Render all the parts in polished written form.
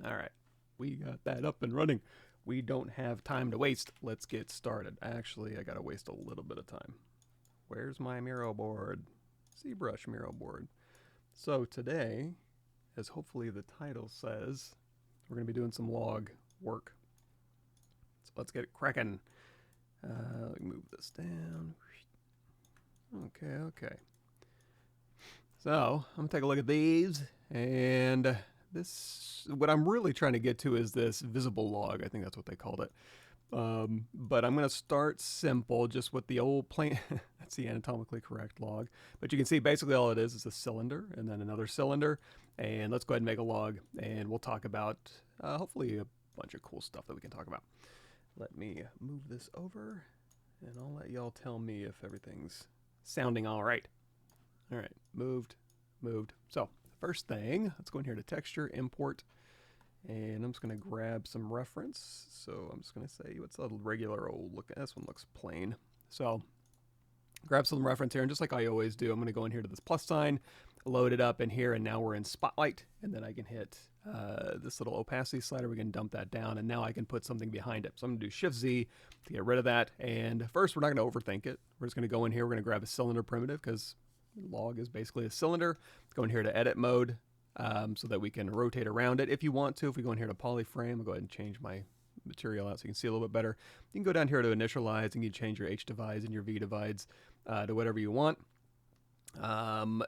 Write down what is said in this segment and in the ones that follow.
All right, we got that up and running. We don't have time to waste. Let's get started. Actually, I gotta waste a little bit of time. Where's my Miro board? ZBrush Miro board. So today, as hopefully the title says, we're gonna be doing some log work. So let's get it cracking. Let me move this down. Okay. So I'm gonna take a look at these, and this, what I'm really trying to get to is this visible log. I think that's what they called it. But I'm gonna start simple, just with the old plain. That's the anatomically correct log. But you can see basically all it is a cylinder and then another cylinder. And let's go ahead and make a log, and we'll talk about hopefully a bunch of cool stuff that we can talk about. Let me move this over, and I'll let y'all tell me if everything's sounding all right. All right, moved. So first thing, let's go in here to texture, import, and I'm just gonna grab some reference. So I'm just gonna say, what's a regular old look? This one looks plain. So grab some reference here, and just like I always do, I'm gonna go in here to this plus sign, load it up in here, and now we're in Spotlight, and then I can hit this little opacity slider. We can dump that down, and now I can put something behind it. So I'm gonna do Shift Z to get rid of that. And first, we're not gonna overthink it. We're just gonna go in here. We're gonna grab a cylinder primitive, because log is basically a cylinder. Go in here to edit mode, so that we can rotate around it if you want to. If we go in here to polyframe, I'll go ahead and change my material out so you can see a little bit better. You can go down here to initialize, and you can change your H divides and your V divides to whatever you want.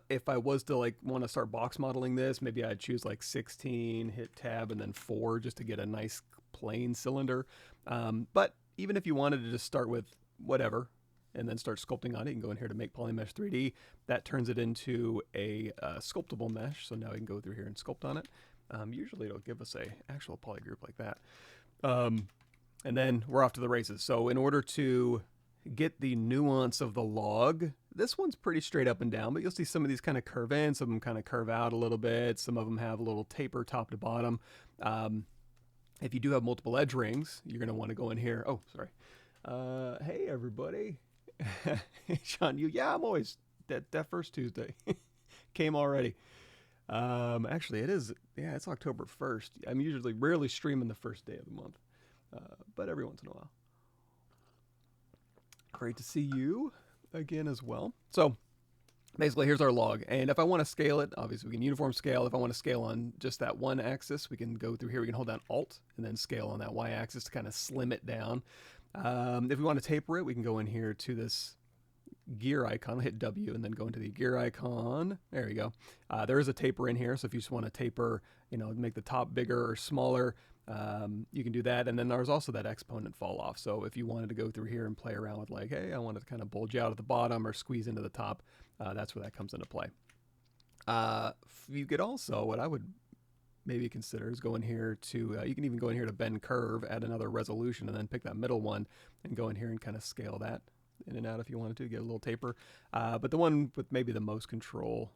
If I was to want to start box modeling this, maybe I'd choose like 16, hit tab, and then 4 just to get a nice plain cylinder. But even if you wanted to just start with whatever and then start sculpting on it, you can go in here to make polymesh 3D. That turns it into a sculptable mesh. So now we can go through here and sculpt on it. Usually it'll give us a actual poly group like that. And then we're off to the races. So in order to get the nuance of the log, this one's pretty straight up and down, but you'll see some of these kind of curve in, some of them kind of curve out a little bit. Some of them have a little taper top to bottom. If you do have multiple edge rings, you're going to want to go in here. Oh, sorry. Hey, everybody. Sean, yeah, I'm always, that first Tuesday came already. Actually, it is, yeah, it's October 1st. I'm usually rarely streaming the first day of the month, but every once in a while. Great to see you again as well. So basically, here's our log. And if I want to scale it, obviously we can uniform scale. If I want to scale on just that one axis, we can go through here. We can hold down Alt and then scale on that Y axis to kind of slim it down. If we want to taper it, we can go in here to this gear icon, hit W, and then go into the gear icon. There you go. There is a taper in here. So if you just want to taper, make the top bigger or smaller, you can do that. And then there's also that exponent fall off. So if you wanted to go through here and play around with like, hey, I want to kind of bulge out at the bottom or squeeze into the top, that's where that comes into play. You could also, what I would maybe consider is go in here to, you can even go in here to bend curve, add another resolution, and then pick that middle one and go in here and kind of scale that in and out if you wanted to get a little taper. But the one with maybe the most control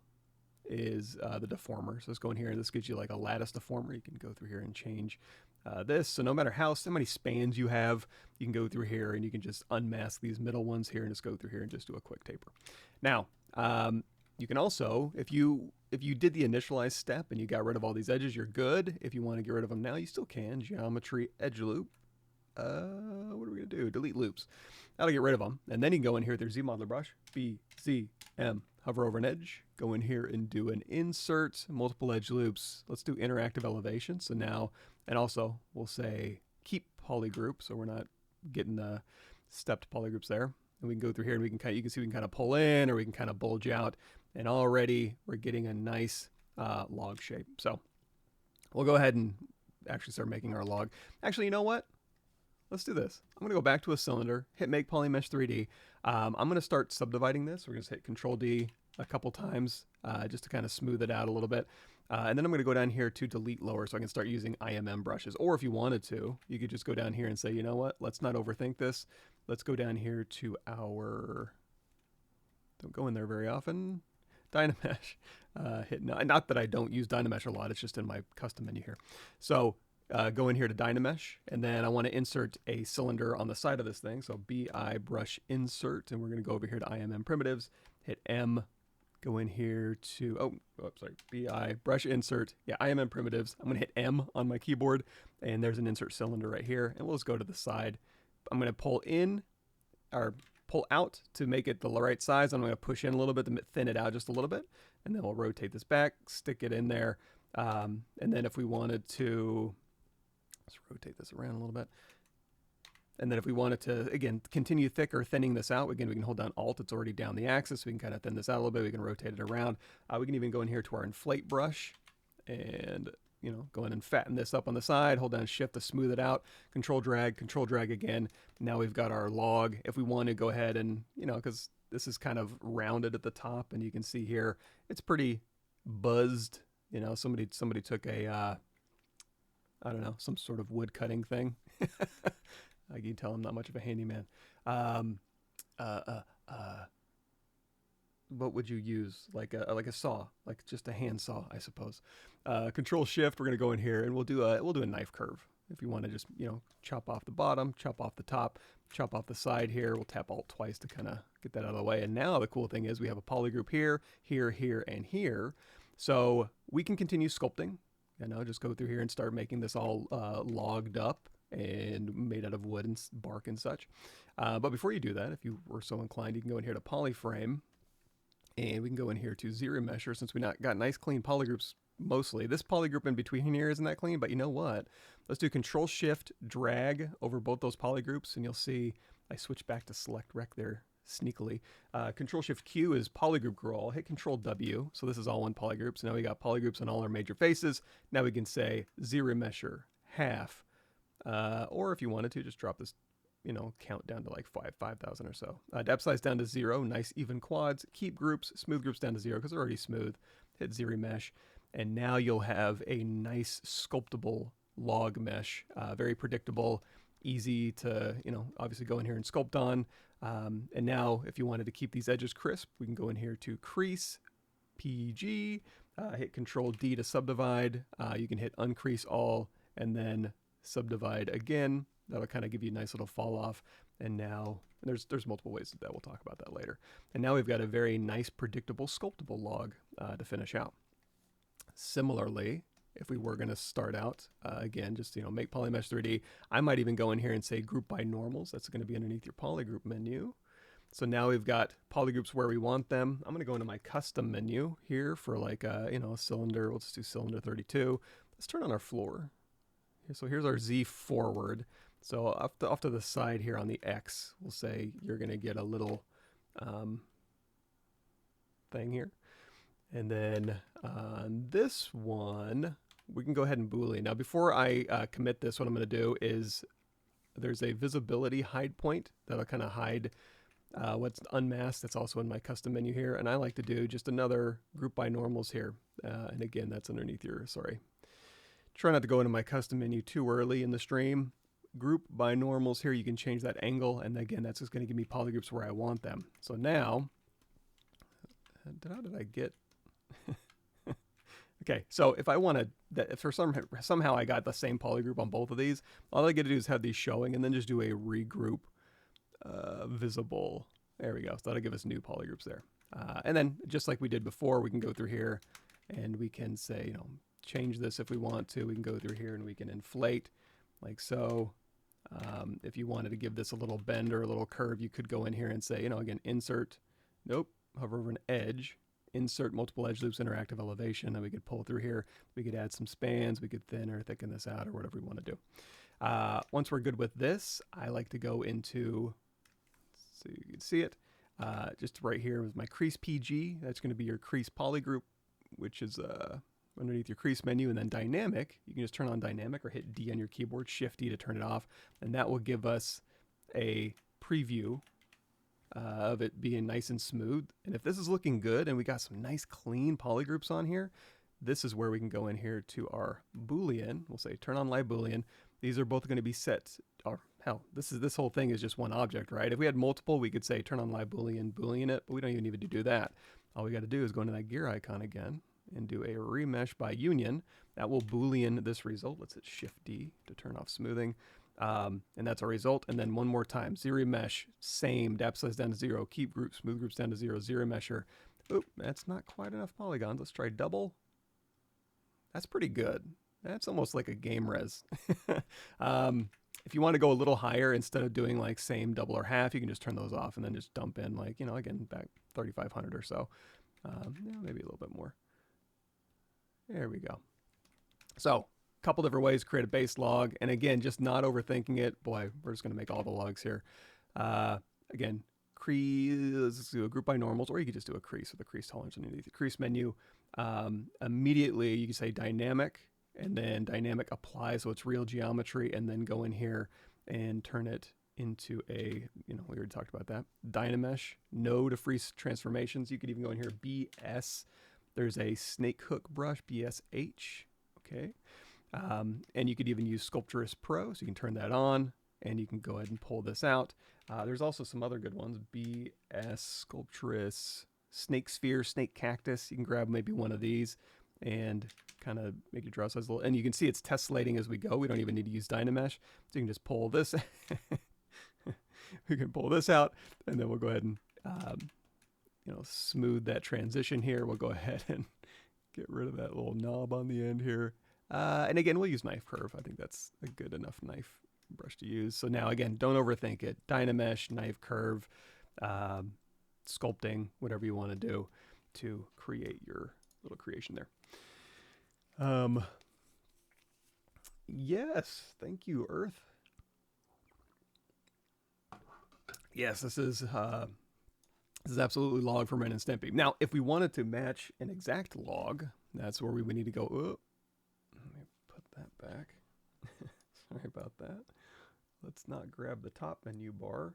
is the deformer. So let's go in here, and this gives you like a lattice deformer. You can go through here and change this. So no matter how many spans you have, you can go through here and you can just unmask these middle ones here and just go through here and just do a quick taper. Now, you can also, if you did the initialize step and you got rid of all these edges, you're good. If you want to get rid of them now, you still can. Geometry edge loop. What are we gonna do? Delete loops. That'll get rid of them. And then you can go in here with your Z modeler brush, B, Z, M, hover over an edge, go in here and do an insert multiple edge loops. Let's do interactive elevation. So now, and also we'll say keep polygroup, so we're not getting the stepped polygroups there. And we can go through here and we can you can see we can kind of pull in or we can kind of bulge out, and already we're getting a nice log shape. So we'll go ahead and actually start making our log. Actually, you know what? Let's do this. I'm going to go back to a cylinder, hit Make Polymesh 3D. I'm going to start subdividing this. We're going to hit Control D a couple times just to kind of smooth it out a little bit. And then I'm going to go down here to Delete Lower so I can start using IMM brushes. Or if you wanted to, you could just go down here and say, you know what, let's not overthink this. Let's go down here to our, don't go in there very often, Dynamesh. Hit, not that I don't use Dynamesh a lot, it's just in my custom menu here. So go in here to Dynamesh, and then I want to insert a cylinder on the side of this thing. So BI brush insert, and we're going to go over here to IMM primitives, hit M, Go in here to, sorry, BI, brush insert. Yeah, IMM primitives. I'm going to hit M on my keyboard, and there's an insert cylinder right here, and we'll just go to the side. I'm going to pull in, or pull out to make it the right size. I'm going to push in a little bit to thin it out just a little bit, and then we'll rotate this back, stick it in there, and then if we wanted to, let's rotate this around a little bit. And then if we wanted to, again, continue thicker, thinning this out, again, we can hold down Alt. It's already down the axis. We can kind of thin this out a little bit. We can rotate it around. We can even go in here to our Inflate brush and, you know, go in and fatten this up on the side. Hold down Shift to smooth it out. Control drag again. Now we've got our log. If we want to go ahead and, you know, because this is kind of rounded at the top, and you can see here, it's pretty buzzed. You know, somebody took a, I don't know, some sort of wood cutting thing. I can tell I'm not much of a handyman. What would you use? Like a saw, like just a hand saw, I suppose. Control Shift. We're gonna go in here and we'll do a knife curve. If you want to just, you know, chop off the bottom, chop off the top, chop off the side here. We'll tap Alt twice to kind of get that out of the way. And now the cool thing is we have a polygroup here, here, here, and here. So we can continue sculpting. You know, just go through here and start making this all logged up and made out of wood and bark and such. But before you do that, if you were so inclined, you can go in here to Polyframe, and we can go in here to ZRemesher, since we got nice clean polygroups mostly. This polygroup in between here isn't that clean, but you know what? Let's do Control Shift drag over both those polygroups, and you'll see I switch back to Select Rec there sneakily. Control Shift Q is polygroup grow. I'll hit Control W, so this is all one polygroup. So now we got polygroups on all our major faces. Now we can say ZRemesher half. Or if you wanted to, just drop this, you know, count down to like 5,000 or so. Depth size down to 0, nice even quads. Keep groups, smooth groups down to 0 because they're already smooth. Hit ZRemesh, and now you'll have a nice sculptable log mesh. Very predictable, easy to, you know, obviously go in here and sculpt on. And now if you wanted to keep these edges crisp, we can go in here to Crease, PG, hit Control D to subdivide. You can hit Uncrease All, and then subdivide again. That'll kind of give you a nice little fall off. And now there's multiple ways that we'll talk about that later. And now we've got a very nice, predictable, sculptable log to finish out. Similarly, if we were going to start out again, just, you know, make PolyMesh 3D, I might even go in here and say group by normals. That's going to be underneath your polygroup menu. So now we've got polygroups where we want them. I'm going to go into my custom menu here for like you know, a cylinder. We'll just do cylinder 32. Let's turn on our floor. So here's our Z forward. So off to the side here on the X, we'll say you're going to get a little thing here. And then on this one, we can go ahead and Boolean. Now, before I commit this, what I'm going to do is there's a visibility hide point that'll kind of hide what's unmasked. That's also in my custom menu here. And I like to do just another group by normals here. And again, that's underneath your, sorry. Try not to go into my custom menu too early in the stream. Group by normals here, you can change that angle, and again, that's just going to give me polygroups where I want them. So now, how did I get? Okay, so if I wanted that, if for somehow I got the same polygroup on both of these, all I get to do is have these showing, and then just do a regroup visible. There we go. So that'll give us new polygroups there. And then just like we did before, we can go through here, and we can say, you know, change this if we want to. We can go through here and we can inflate like so. If you wanted to give this a little bend or a little curve, you could go in here and say, you know, again, insert, nope, hover over an edge, insert multiple edge loops, interactive elevation, and we could pull through here. We could add some spans, we could thin or thicken this out or whatever we want to do. Once we're good with this, I like to go into, so you can see it, just right here with my crease PG. That's going to be your crease polygroup, which is underneath your crease menu, and then dynamic. You can just turn on dynamic or hit D on your keyboard, Shift D to turn it off, and that will give us a preview of it being nice and smooth. And if this is looking good and we got some nice clean polygroups on here, this is where we can go in here to our Boolean. We'll say turn on live Boolean. These are both going to be set, or hell, this whole thing is just one object, right? If we had multiple, we could say turn on live Boolean, Boolean it, but we don't even need to do that. All we got to do is go into that gear icon again and do a remesh by union. That will Boolean this result. Let's hit Shift D to turn off smoothing. And that's our result. And then one more time, ZRemesh, same, depth size down to 0, keep groups, smooth groups down to 0, ZRemesher, Oop, that's not quite enough polygons. Let's try double. That's pretty good. That's almost like a game res. If you want to go a little higher, instead of doing like same, double, or half, you can just turn those off and then just dump in like, you know, again, back 3,500 or so. Yeah, maybe a little bit more. There we go. So a couple different ways to create a base log. And again, just not overthinking it. Boy, we're just going to make all the logs here. Again, crease, let's do a group by normals, or you could just do a crease with a crease tolerance underneath the crease menu. Immediately, you can say dynamic, and then dynamic apply, so it's real geometry, and then go in here and turn it into a, you know, we already talked about that. Dynamesh, no to freeze transformations. You could even go in here, BS. There's a snake hook brush, BSH, okay. And you could even use Sculpturist Pro, so you can turn that on, and you can go ahead and pull this out. There's also some other good ones, BS, Sculpturist, Snake Sphere, Snake Cactus. You can grab maybe one of these and kind of make your draw size a little, and you can see it's tessellating as we go. We don't even need to use Dynamesh, so you can just pull this. We can pull this out, and then we'll go ahead and you know, smooth that transition here. We'll go ahead and get rid of that little knob on the end here. And again, we'll use knife curve. I think that's a good enough knife brush to use. So now again, don't overthink it. Dynamesh, knife curve, sculpting, whatever you want to do to create your little creation there. Yes, thank you, Earth. Yes, this is absolutely log from Ren and Stimpy. Now, if we wanted to match an exact log, that's where we would need to go. Oh, let me put that back. Sorry about that. Let's not grab the top menu bar.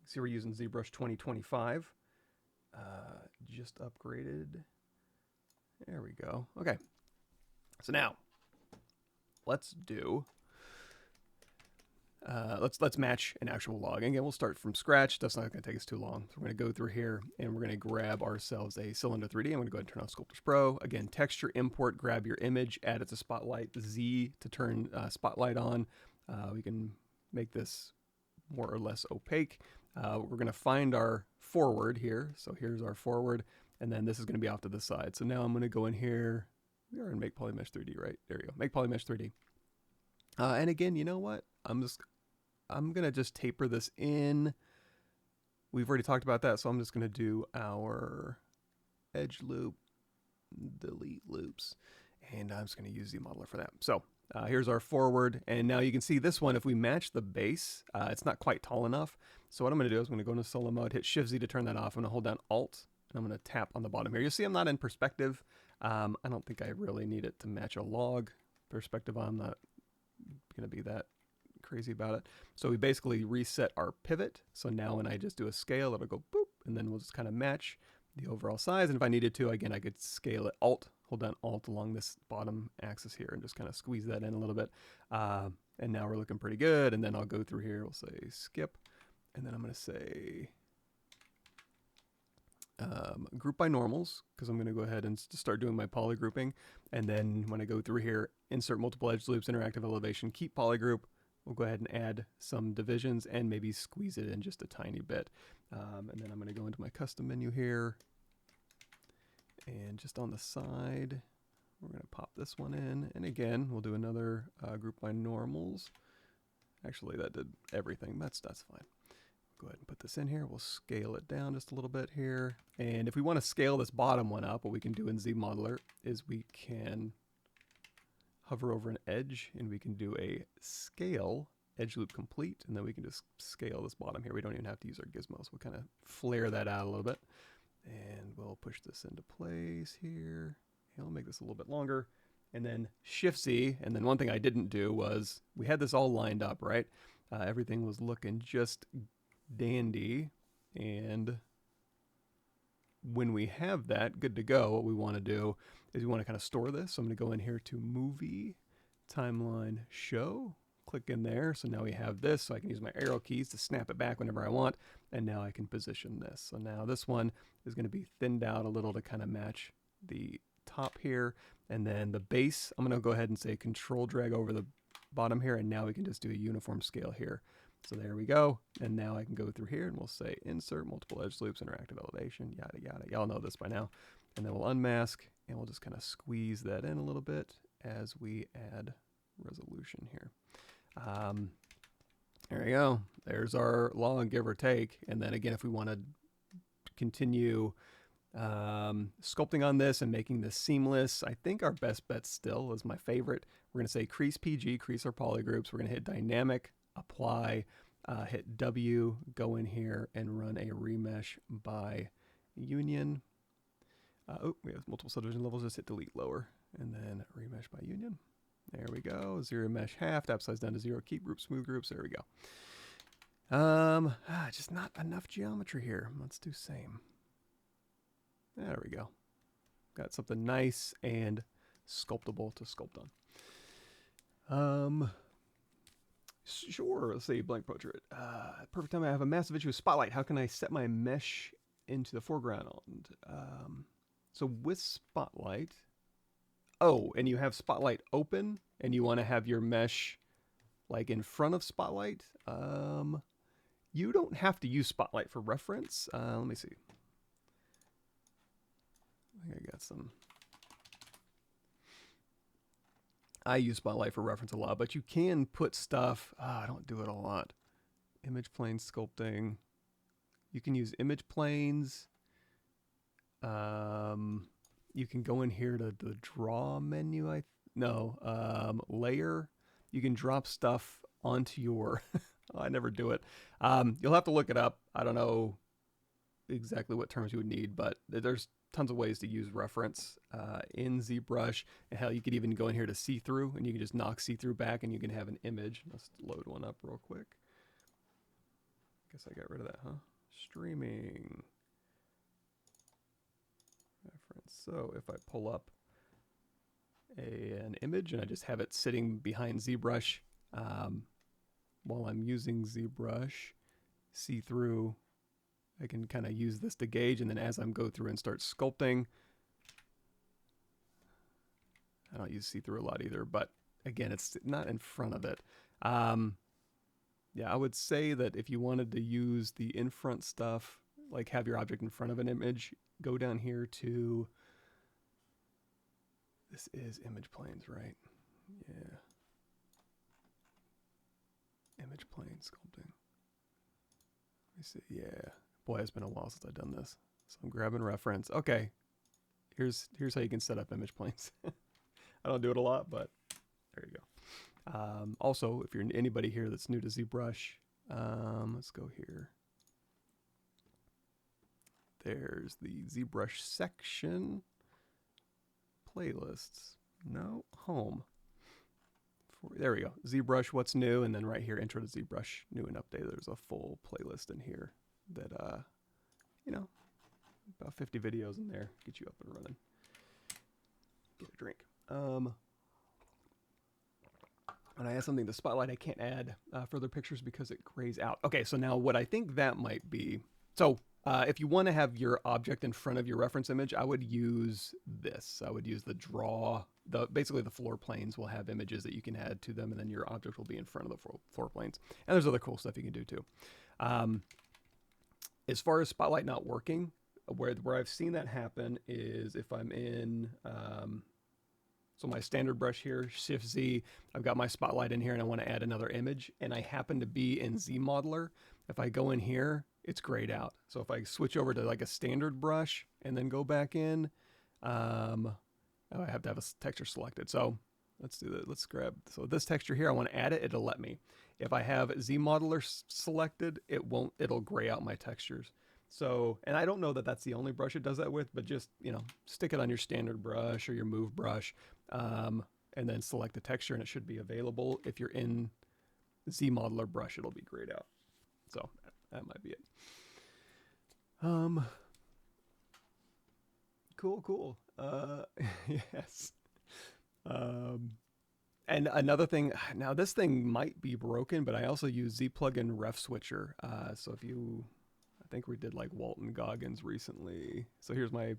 See, we're using ZBrush 2025. Just upgraded. There we go. Okay. So now, let's do. Let's match an actual log. Again, we'll start from scratch. That's not going to take us too long. So we're going to go through here, and we're going to grab ourselves a Cylinder 3D. I'm going to go ahead and turn on Sculptors Pro. Again, texture import. Grab your image. Add it to Spotlight. Z to turn Spotlight on. We can make this more or less opaque. We're going to find our forward here. So here's our forward, and then this is going to be off to the side. So now I'm going to go in here. We are in Make Polymesh 3D, right? There you go. Make Polymesh 3D. And again, you know what? I'm going to just taper this in. We've already talked about that, so I'm just going to do our edge loop, delete loops, and I'm just going to use the modeler for that. So here's our forward, and now you can see this one, if we match the base, it's not quite tall enough. So what I'm going to do is I'm going to go into solo mode, hit Shift-Z to turn that off. I'm going to hold down Alt, and I'm going to tap on the bottom here. You'll see I'm not in perspective. I don't think I really need it to match a log perspective. I'm not going to be that crazy about it. So we basically reset our pivot. So now when I just do a scale, it'll go boop, and then we'll just kind of match the overall size. And if I needed to, again, I could scale it, hold down Alt along this bottom axis here and just kind of squeeze that in a little bit. And now we're looking pretty good. And then I'll go through here, we'll say skip, and then I'm going to say group by normals, because I'm going to go ahead and start doing my poly grouping. And then when I go through here, insert multiple edge loops, interactive elevation, keep polygroup. We'll go ahead and add some divisions and maybe squeeze it in just a tiny bit. And then I'm going to go into my custom menu here. And just on the side, we're going to pop this one in. And again, we'll do another group by normals. Actually, that did everything. That's fine. Go ahead and put this in here. We'll scale it down just a little bit here. And if we want to scale this bottom one up, what we can do in ZModeler is we can hover over an edge, and we can do a scale edge loop complete, and then we can just scale this bottom here. We don't even have to use our gizmos. We'll kind of flare that out a little bit, and we'll push this into place here. And I'll make this a little bit longer, and then Shift-Z. And then one thing I didn't do was we had this all lined up, right? Everything was looking just dandy, and when we have that good to go, what we want to do is we want to kind of store this. So I'm going to go in here to Movie, Timeline, Show, click in there. So now we have this, so I can use my arrow keys to snap it back whenever I want. And now I can position this. So now this one is going to be thinned out a little to kind of match the top here. And then the base, I'm going to go ahead and say Control drag over the bottom here. And now we can just do a uniform scale here So there we go. And now I can go through here and we'll say insert multiple edge loops, interactive elevation, yada, yada. Y'all know this by now. And then we'll unmask and we'll just kind of squeeze that in a little bit as we add resolution here. There we go. There's our log, give or take. And then again, if we want to continue sculpting on this and making this seamless, I think our best bet still is my favorite. We're going to say crease PG, crease our polygroups. We're going to hit dynamic, apply, hit W, go in here and run a remesh by union. Oh, we have multiple subdivision levels. Just hit delete lower and then remesh by union. There we go. ZRemesh half, tap size down to 0, keep group, smooth groups. There we go. Just not enough geometry here. Let's do same. There we go. Got something nice and sculptable to sculpt on. Sure, let's say blank portrait. Perfect time. I have a massive issue with spotlight. How can I set my mesh into the foreground? So with spotlight, oh, and you have spotlight open and you want to have your mesh like in front of spotlight. You don't have to use spotlight for reference. Let me see. I think I got some. I use spotlight for reference a lot, but you can put stuff. I don't do it a lot. Image plane sculpting. You can use image planes. You can go in here to the draw menu. Layer. You can drop stuff onto your. Oh, I never do it. You'll have to look it up. I don't know exactly what terms you would need, but there's tons of ways to use reference in ZBrush. And hell, you could even go in here to see-through, and you can just knock see-through back, and you can have an image. Let's load one up real quick. Guess I got rid of that, huh? Streaming. Reference. So if I pull up an image, and I just have it sitting behind ZBrush while I'm using ZBrush, see-through, I can kind of use this to gauge, and then as I'm go through and start sculpting, I don't use see-through a lot either, but again, it's not in front of it. Yeah, I would say that if you wanted to use the in-front stuff, like have your object in front of an image, go down here to, this is image planes, right? Yeah. Image plane sculpting. Let me see, yeah. Boy, it's been a while since I've done this. So I'm grabbing reference. Okay, here's how you can set up image planes. I don't do it a lot, but there you go. Also, if you're anybody here that's new to ZBrush, let's go here. There's the ZBrush section. Playlists. No, home. There we go. ZBrush, what's new? And then right here, intro to ZBrush, new and update. There's a full playlist in here that, you know, about 50 videos in there. Get you up and running. Get a drink. When I add something to Spotlight, I can't add further pictures because it grays out. Okay, so now what I think that might be, so if you want to have your object in front of your reference image, I would use this. I would use the draw. Basically, the floor planes will have images that you can add to them, and then your object will be in front of the floor planes. And there's other cool stuff you can do too. As far as Spotlight not working, where I've seen that happen is if I'm in, so my standard brush here, Shift Z, I've got my Spotlight in here and I want to add another image, and I happen to be in Z Modeler. If I go in here, it's grayed out. So if I switch over to like a standard brush and then go back in, I have to have a texture selected. So let's do that. Let's grab, so this texture here, I want to add it, it'll let me. If I have Z Modeler selected, it won't, it'll gray out my textures. So, and I don't know that that's the only brush it does that with, but just, you know, stick it on your standard brush or your move brush, and then select the texture and it should be available. If you're in Z Modeler brush, it'll be grayed out. So that might be it. Cool. Yes. And another thing, now this thing might be broken, but I also use Z plugin ref switcher. So if you, I think we did like Walton Goggins recently. So here's my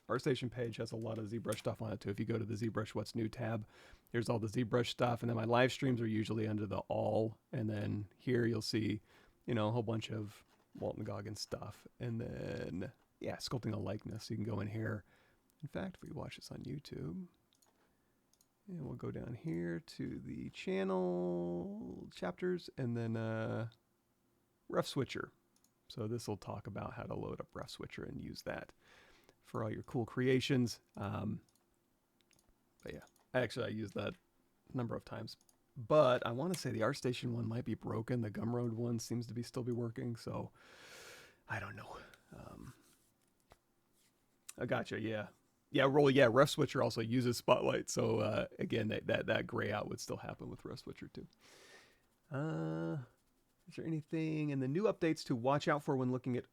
ArtStation page has a lot of ZBrush stuff on it too. If you go to the ZBrush What's New tab, here's all the ZBrush stuff, and then my live streams are usually under the all, and then here you'll see, you know, a whole bunch of Walton Goggins stuff, and then yeah, sculpting a likeness. You can go in here. In fact, if we watch this on YouTube, and we'll go down here to the channel chapters, and then Rough Switcher. So this will talk about how to load up Rough Switcher and use that for all your cool creations. But yeah, actually I used that a number of times. But I want to say the ArtStation one might be broken. The Gumroad one seems to be still be working, so I don't know. I gotcha, yeah. Yeah, Rough Switcher also uses Spotlight, so again, that gray out would still happen with Rough Switcher too. Is there anything in the new updates to watch out for when looking at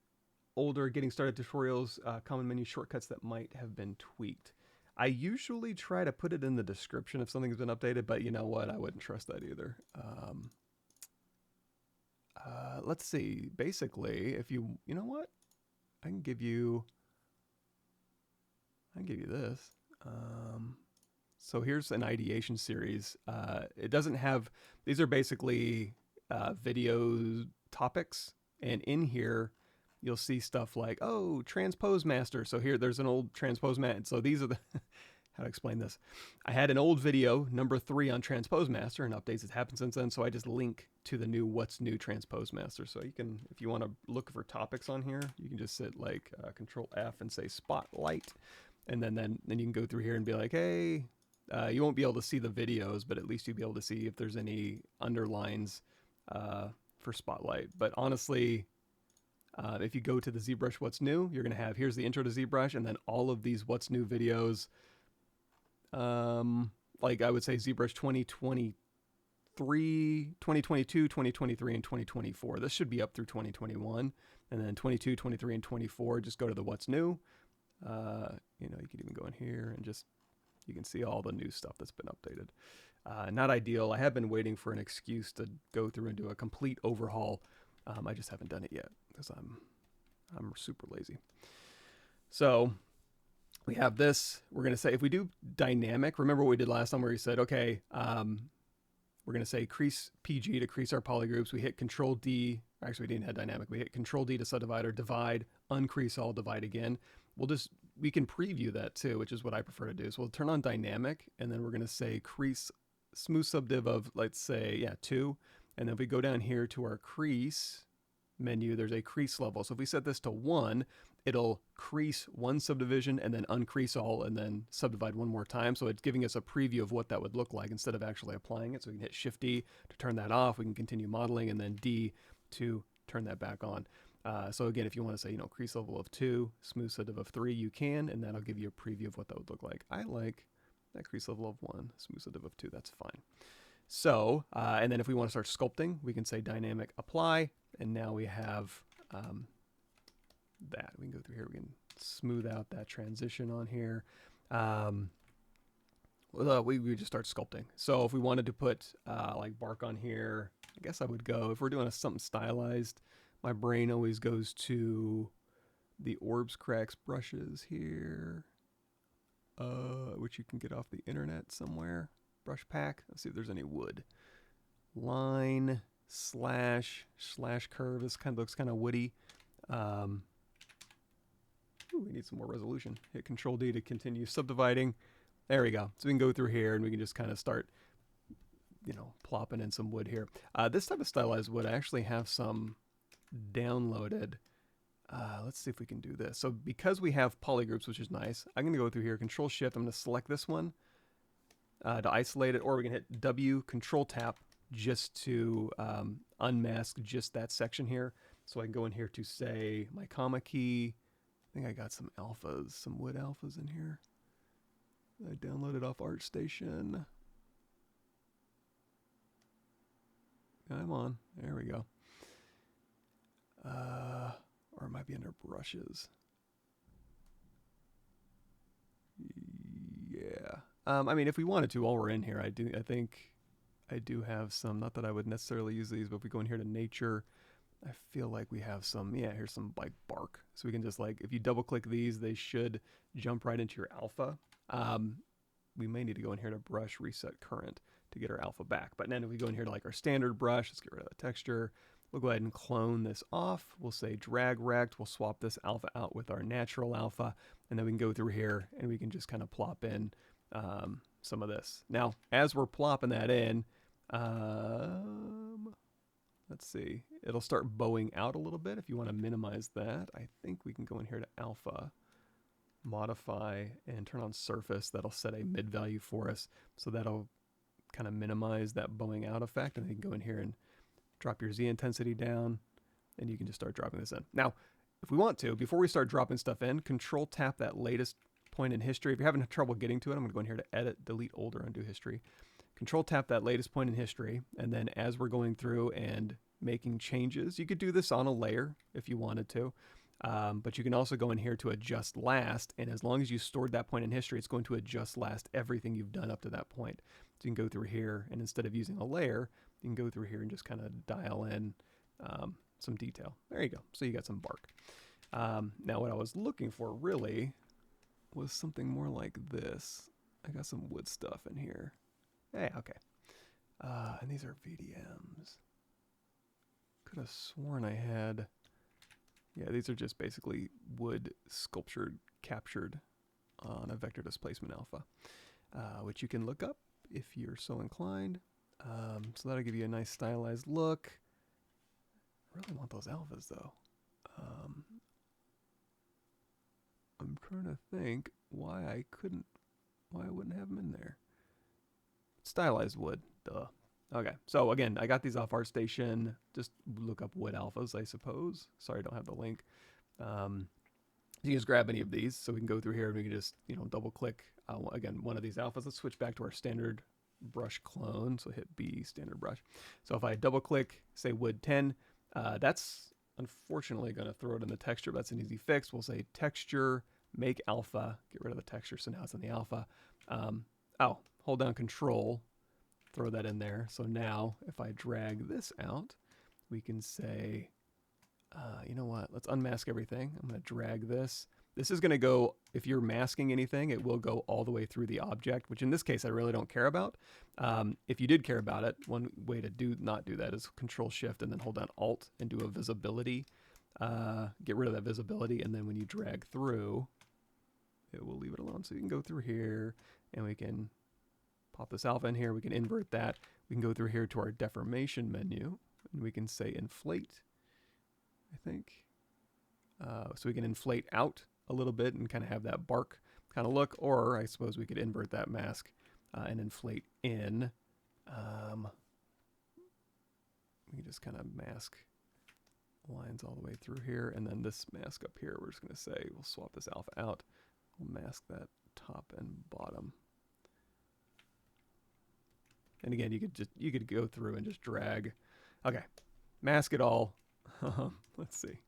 older getting started tutorials, common menu shortcuts that might have been tweaked? I usually try to put it in the description if something's been updated, but you know what? I wouldn't trust that either. Let's see. Basically, if you know what? I can give you this. So here's an ideation series. It doesn't have, these are basically video topics, and in here you'll see stuff like, oh, transpose master. So here there's an old transpose master. So these are the how to explain this. I had an old video number 3 on transpose master and updates that's happened since then, so I just link to the new what's new transpose master. So you can, if you want to look for topics on here, you can just sit like Control F and say spotlight, and then you can go through here and be like, hey, you won't be able to see the videos, but at least you'll be able to see if there's any underlines for Spotlight. But honestly, if you go to the ZBrush What's New, you're going to have, here's the intro to ZBrush, and then all of these What's New videos, like I would say ZBrush 2023, 2022, 2023, and 2024. This should be up through 2021, and then 22, 23, and 24, just go to the What's New. You know, you could even go in here and just, you can see all the new stuff that's been updated. Not ideal. I have been waiting for an excuse to go through and do a complete overhaul. I just haven't done it yet because I'm super lazy. So we have this. We're going to say, if we do dynamic, remember what we did last time where we said, okay, we're going to say crease PG to crease our polygroups. We hit Control D. Actually, we didn't have dynamic. We hit Control D to subdivide or divide, uncrease all, divide again. We can preview that too, which is what I prefer to do. So we'll turn on dynamic, and then we're going to say crease smooth subdiv of, let's say, yeah, 2. And then if we go down here to our crease menu, there's a crease level. So if we set this to 1, it'll crease one subdivision and then uncrease all and then subdivide one more time. So it's giving us a preview of what that would look like instead of actually applying it. So we can hit Shift D to turn that off. We can continue modeling, and then D to turn that back on. So again, if you want to say, you know, crease level of 2, smooth subdiv of 3, you can, and that'll give you a preview of what that would look like. I like that crease level of 1, smooth subdiv of 2, that's fine. So, and then if we want to start sculpting, we can say dynamic apply, and now we have that. We can go through here, we can smooth out that transition on here. We just start sculpting. So if we wanted to put like bark on here, I guess I would go, if we're doing something stylized, my brain always goes to the orbs, cracks, brushes here, which you can get off the internet somewhere. Brush pack. Let's see if there's any wood. Line, slash curve. This kind of looks kind of woody. Ooh, we need some more resolution. Hit Control D to continue subdividing. There we go. So we can go through here and we can just kind of start, you know, plopping in some wood here. This type of stylized wood, I actually have some downloaded. Let's see if we can do this. So because we have polygroups, which is nice, I'm going to go through here, Control Shift. I'm going to select this one to isolate it, or we can hit W, Control Tap, just to unmask just that section here. So I can go in here to say my comma key. I think I got some alphas, some wood alphas in here. I downloaded off ArtStation. Come on, there we go. Or it might be under brushes. Yeah. I mean, if we wanted to, while we're in here, I think I do have some, not that I would necessarily use these, but if we go in here to nature, I feel like we have some, yeah, here's some like bark. So we can just like, if you double click these, they should jump right into your alpha. We may need to go in here to brush reset current to get our alpha back. But then if we go in here to like our standard brush, let's get rid of the texture. We'll go ahead and clone this off. We'll say drag rect. We'll swap this alpha out with our natural alpha. And then we can go through here and we can just kind of plop in some of this. Now, as we're plopping that in, let's see, it'll start bowing out a little bit. If you want to minimize that, I think we can go in here to alpha, modify, and turn on surface. That'll set a mid value for us. So that'll kind of minimize that bowing out effect. And then you can go in here and drop your Z intensity down, and you can just start dropping this in. Now, if we want to, before we start dropping stuff in, control tap that latest point in history. If you're having trouble getting to it, I'm going to go in here to edit, delete old, or undo history. Control tap that latest point in history, and then as we're going through and making changes, you could do this on a layer if you wanted to, but you can also go in here to adjust last, and as long as you stored that point in history, it's going to adjust last everything you've done up to that point. So you can go through here, and instead of using a layer, you can go through here and just kind of dial in some detail. There you go. So you got some bark. Now what I was looking for really was something more like this. I got some wood stuff in here. Hey, okay. And these are VDMs. Could have sworn I had... Yeah, these are just basically wood sculptured, captured on a vector displacement alpha, which you can look up if you're so inclined. So that'll give you a nice stylized look. I really want those alphas though. I'm trying to think why I wouldn't have them in there. Stylized wood, duh. Okay, so again, I got these off ArtStation. Just look up wood alphas, I suppose. Sorry, I don't have the link. You can just grab any of these. So we can go through here and we can just, double click, again, one of these alphas. Let's switch back to our standard brush clone. So hit B, standard brush. So if I double click, say wood 10, that's unfortunately going to throw it in the texture, but that's an easy fix. We'll say texture, make alpha, get rid of the texture, so now it's in the alpha. Hold down control, throw that in there. So now if I drag this out, we can say, you know what, let's unmask everything. I'm going to drag this. This is going to go, if you're masking anything, it will go all the way through the object, which in this case I really don't care about. If you did care about it, one way to not do that is Control Shift and then hold down Alt and do a visibility. Get rid of that visibility, and then when you drag through, it will leave it alone. So you can go through here and we can pop this alpha in here. We can invert that. We can go through here to our deformation menu and we can say inflate, I think. So we can inflate out a little bit and kind of have that bark kind of look, or I suppose we could invert that mask and inflate in. We can just kind of mask lines all the way through here, and then this mask up here, we're just going to say, we'll swap this alpha out. We'll mask that top and bottom. And again, you could go through and just drag. Okay, mask it all. Let's see.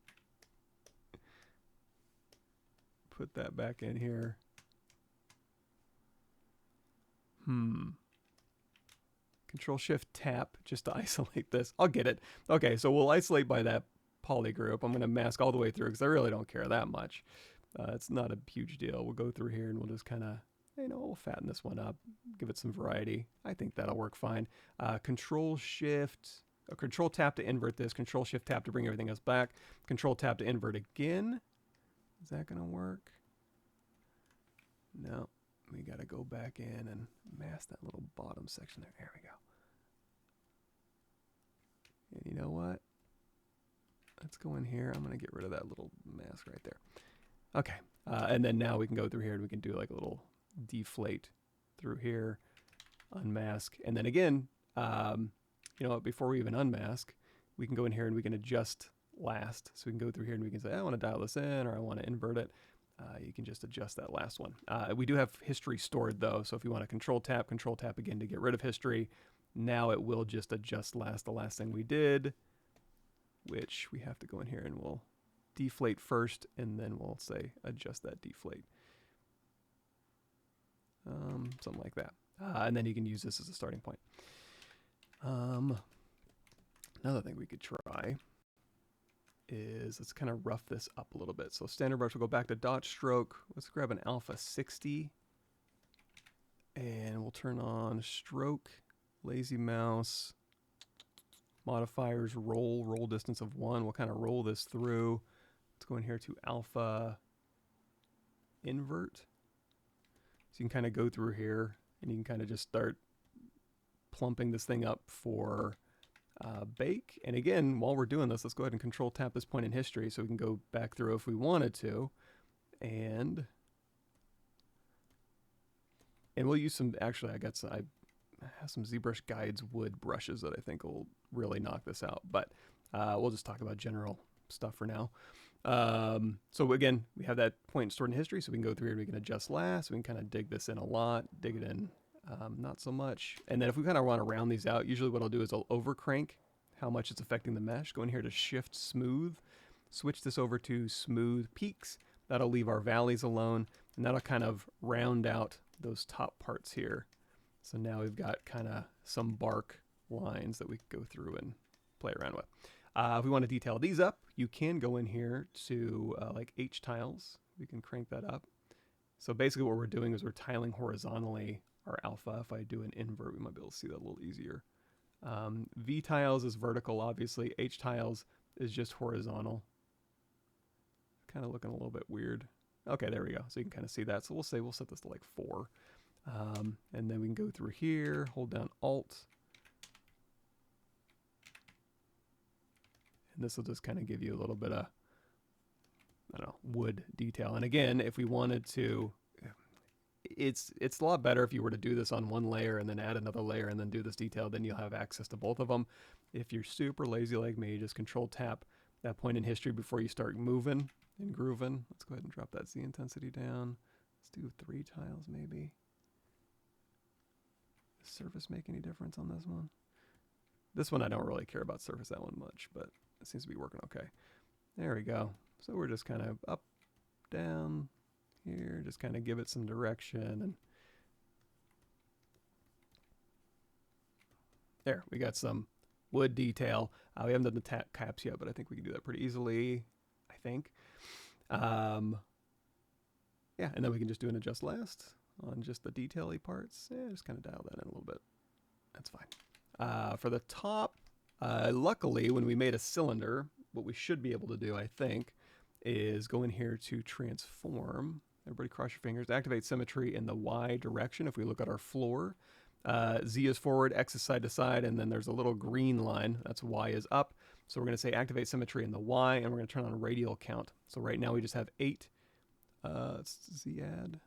Put that back in here. Control Shift Tap just to isolate this. I'll get it. Okay, so we'll isolate by that poly group. I'm going to mask all the way through because I really don't care that much. It's not a huge deal. We'll go through here and we'll just kind of, we'll fatten this one up, give it some variety. I think that'll work fine. Control Tap to invert this. Control Shift Tap to bring everything else back. Control Tap to invert again. Is that going to work? No. We got to go back in and mask that little bottom section there. There we go. And you know what? Let's go in here. I'm going to get rid of that little mask right there. Okay. And then now we can go through here and we can do like a little deflate through here, unmask. And then again, before we even unmask, we can go in here and we can adjust last. So we can go through here and we can say, I want to dial this in, or I want to invert it. You can just adjust that last one. We do have history stored though, so if you want to Control Tap again to get rid of history, now it will just adjust the last thing we did, which we have to go in here and we'll deflate first, and then we'll say adjust that deflate. Something like that. And then you can use this as a starting point. Another thing we could try is let's kind of rough this up a little bit. So standard brush, we'll go back to dot stroke. Let's grab an alpha 60 and we'll turn on stroke, lazy mouse, modifiers, roll distance of 1. We'll kind of roll this through. Let's go in here to alpha invert. So you can kind of go through here and you can kind of just start plumping this thing up for bake. And again, while we're doing this, let's go ahead and control tap this point in history so we can go back through if we wanted to. And we'll use some, actually I have some ZBrush guides wood brushes that I think will really knock this out. But we'll just talk about general stuff for now. So again, we have that point stored in history, so we can go through here and we can adjust last. We can kind of dig this in a lot, dig it in not so much. And then if we kind of want to round these out, usually what I'll do is I'll over crank how much it's affecting the mesh. Go in here to shift smooth, switch this over to smooth peaks. That'll leave our valleys alone, and that'll kind of round out those top parts here. So now we've got kind of some bark lines that we can go through and play around with. If we want to detail these up, you can go in here to like H tiles. We can crank that up. So basically what we're doing is we're tiling horizontally our alpha. If I do an invert, we might be able to see that a little easier. V tiles is vertical, obviously. H tiles is just horizontal. Kind of looking a little bit weird. Okay, there we go. So you can kind of see that. So we'll set this to like 4. And then we can go through here, hold down Alt. And this will just kind of give you a little bit of, I don't know, wood detail. And again, if we wanted to, it's a lot better if you were to do this on one layer and then add another layer and then do this detail, then you'll have access to both of them. If you're super lazy like me, just control tap that point in history before you start moving and grooving. Let's go ahead and drop that Z intensity down. Let's do 3 tiles maybe. Does surface make any difference on this one? This one I don't really care about surface that one much, but it seems to be working okay. There we go. So we're just kind of up, down here, just kind of give it some direction. And there, we got some wood detail. We haven't done the caps yet, but I think we can do that pretty easily, I think. Yeah, and then we can just do an adjust last on just the detail-y parts. Yeah, just kind of dial that in a little bit. That's fine. For the top, luckily, when we made a cylinder, what we should be able to do, I think, is go in here to transform. Everybody cross your fingers. Activate symmetry in the Y direction. If we look at our floor, Z is forward, X is side to side, and then there's a little green line. That's Y is up. So we're going to say activate symmetry in the Y, and we're going to turn on radial count. So right now we just have 8. Let's Z add.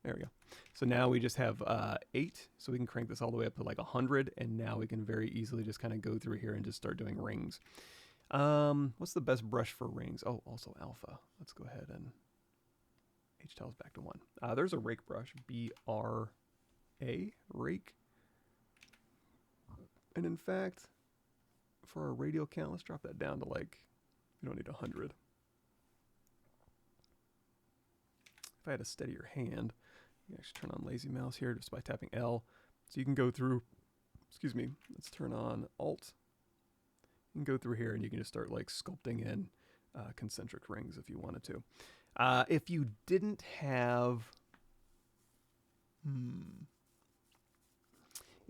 There we go. So now we just have 8, so we can crank this all the way up to like 100, and now we can very easily just kind of go through here and just start doing rings. What's the best brush for rings? Oh, also alpha. Let's go ahead and H tiles back to 1. There's a rake brush, B-R-A, rake. And in fact, for our radial count, let's drop that down to like, we don't need 100. If I had a steadier hand, you can actually turn on lazy mouse here just by tapping L. So you can go through, excuse me, let's turn on Alt. You can go through here and you can just start like sculpting in concentric rings if you wanted to. If you didn't have,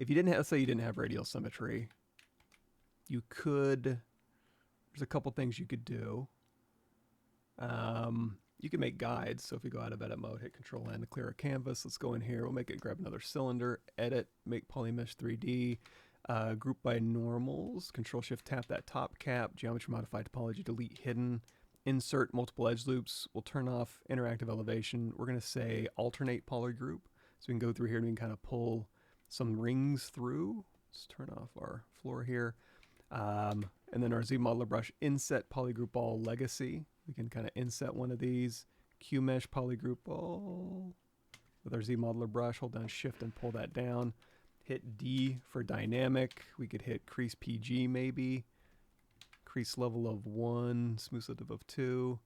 let's say you didn't have radial symmetry, you could, there's a couple things you could do. You can make guides. So if we go out of edit mode, hit Control N to clear a canvas. Let's go in here. We'll make it, grab another cylinder, edit, make polymesh 3D, group by normals, Control Shift tap that top cap, geometry modify topology, delete hidden, insert multiple edge loops. We'll turn off interactive elevation. We're going to say alternate polygroup. So we can go through here and we can kind of pull some rings through. Let's turn off our floor here. And then our Z modeler brush, inset polygroup all legacy. We can kind of inset one of these, QMesh polygroup all with our Z modeler brush. Hold down Shift and pull that down. Hit D for dynamic. We could hit crease PG maybe. Crease level of 1, smooth sensitive of 2.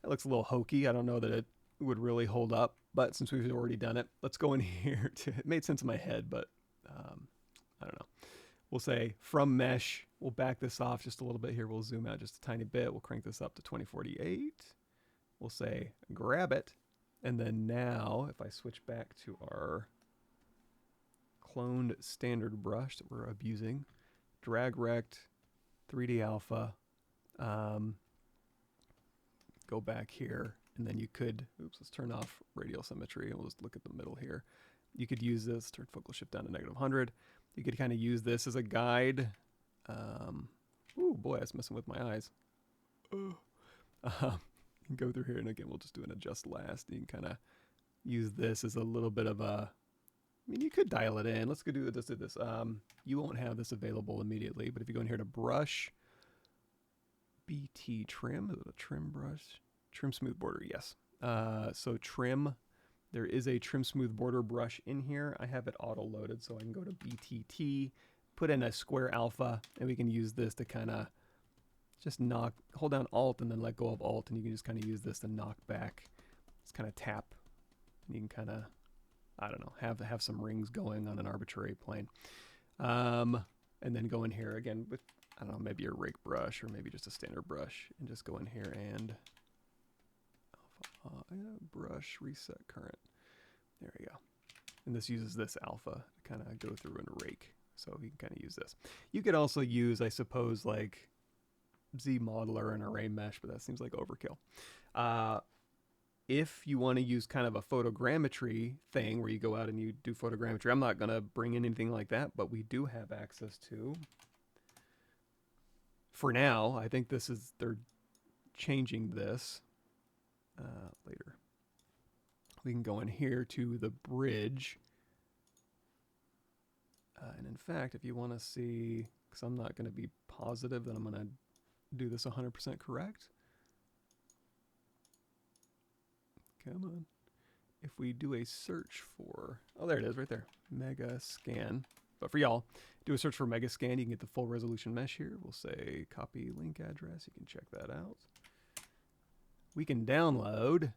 That looks a little hokey. I don't know that it would really hold up, but since we've already done it, let's go in here to, it made sense in my head, but I don't know. we'll say from mesh, we'll back this off just a little bit here. We'll zoom out just a tiny bit. We'll crank this up to 2048. We'll say grab it. And then now if I switch back to our cloned standard brush that we're abusing, drag rect, 3D alpha, go back here, and then you could, oops, let's turn off radial symmetry, and we'll just look at the middle here. You could use this, turn focal shift down to -100. You could kind of use this as a guide. Ooh, boy, that's messing with my eyes. You can go through here, and again, we'll just do an adjust last. And you can kind of use this as a little bit of a, I mean, you could dial it in. Let's go do this. You won't have this available immediately, but if you go in here to brush, BT trim, is it a trim brush? Trim smooth border, yes. So trim, there is a trim smooth border brush in here. I have it auto loaded, so I can go to BTT, put in a square alpha, and we can use this to kind of just knock, hold down Alt and then let go of Alt, and you can just kind of use this to knock back. Just kind of tap, and you can kind of, I don't know, have some rings going on an arbitrary plane. And then go in here again with, I don't know, maybe a rake brush or maybe just a standard brush, and just go in here and brush reset current. There we go. And this uses this alpha to kind of go through and rake. So you can kind of use this. You could also use, I suppose, like ZModeler and ZRemesh, but that seems like overkill. If you want to use kind of a photogrammetry thing where you go out and you do photogrammetry, I'm not going to bring in anything like that, but we do have access to, for now, I think this is, they're changing this later. We can go in here to the bridge. And in fact, if you want to see, because I'm not going to be positive that I'm going to do this 100% correct. Come on. If we do a search for, oh, there it is right there, Megascan. But for y'all, do a search for Megascan. You can get the full resolution mesh here. We'll say copy link address. You can check that out. We can download,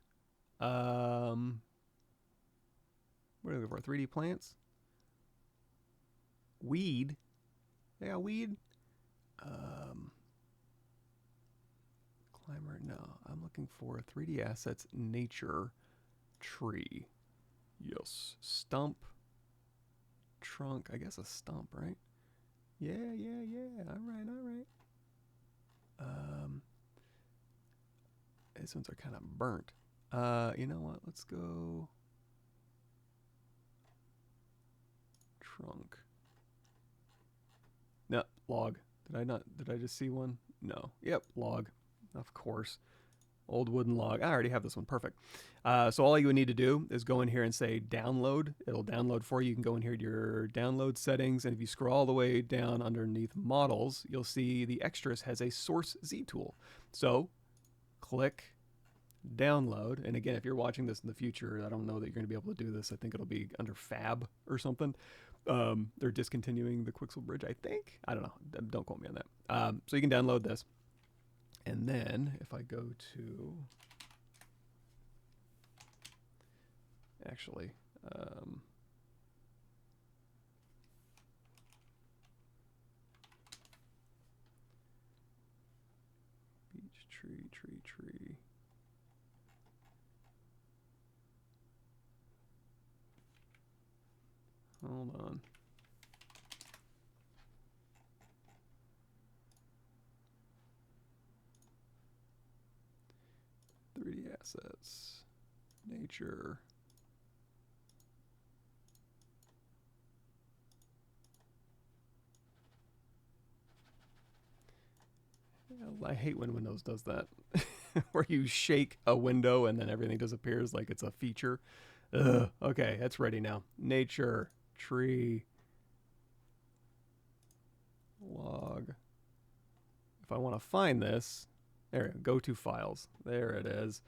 what are we looking for? 3D plants? Weed. Yeah, weed. Climber, no. I'm looking for 3D assets, nature, tree. Yes. Stump. Trunk. I guess a stump, right? Yeah. All right. These ones are kind of burnt. You know what? Let's go trunk. No, log. Did I just see one? No. Yep, log. Of course. Old wooden log. I already have this one. Perfect. So all you would need to do is go in here and say download. It'll download for you. You can go in here to your download settings, and if you scroll all the way down underneath models, you'll see the extras has a source Z tool. So click download, and again, if you're watching this in the future, I don't know that you're going to be able to do this. I think it'll be under Fab or something. They're discontinuing the Quixel bridge, I think. I don't know. Don't quote me on that. So you can download this. And then if I go to, actually, beach tree. Hold on. Assets, nature, I hate when Windows does that, where you shake a window and then everything disappears like it's a feature. Ugh. Okay, it's ready now. Nature, tree, log. If I want to find this, there, go to files. There it is.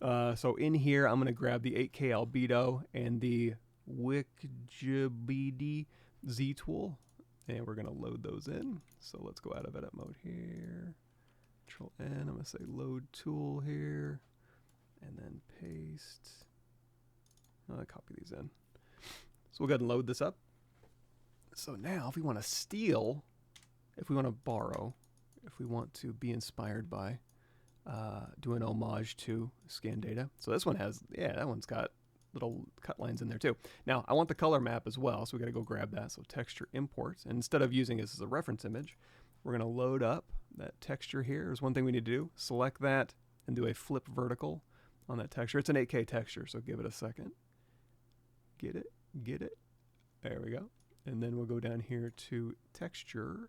So in here, I'm going to grab the 8K albedo and the MRGBZ Z tool, and we're going to load those in. So let's go out of edit mode here. Control N. I'm going to say load tool here, and then paste. Copy these in. So we'll go ahead and load this up. So now if we want to steal, if we want to borrow, if we want to be inspired by, do an homage to scan data. So this one has, yeah, that one's got little cut lines in there too. Now I want the color map as well, so we got to go grab that. So texture import, and instead of using this as a reference image, we're going to load up that texture here. There's one thing we need to do, select that and do a flip vertical on that texture. It's an 8K texture, so give it a second. Get it, get it. There we go. And then we'll go down here to texture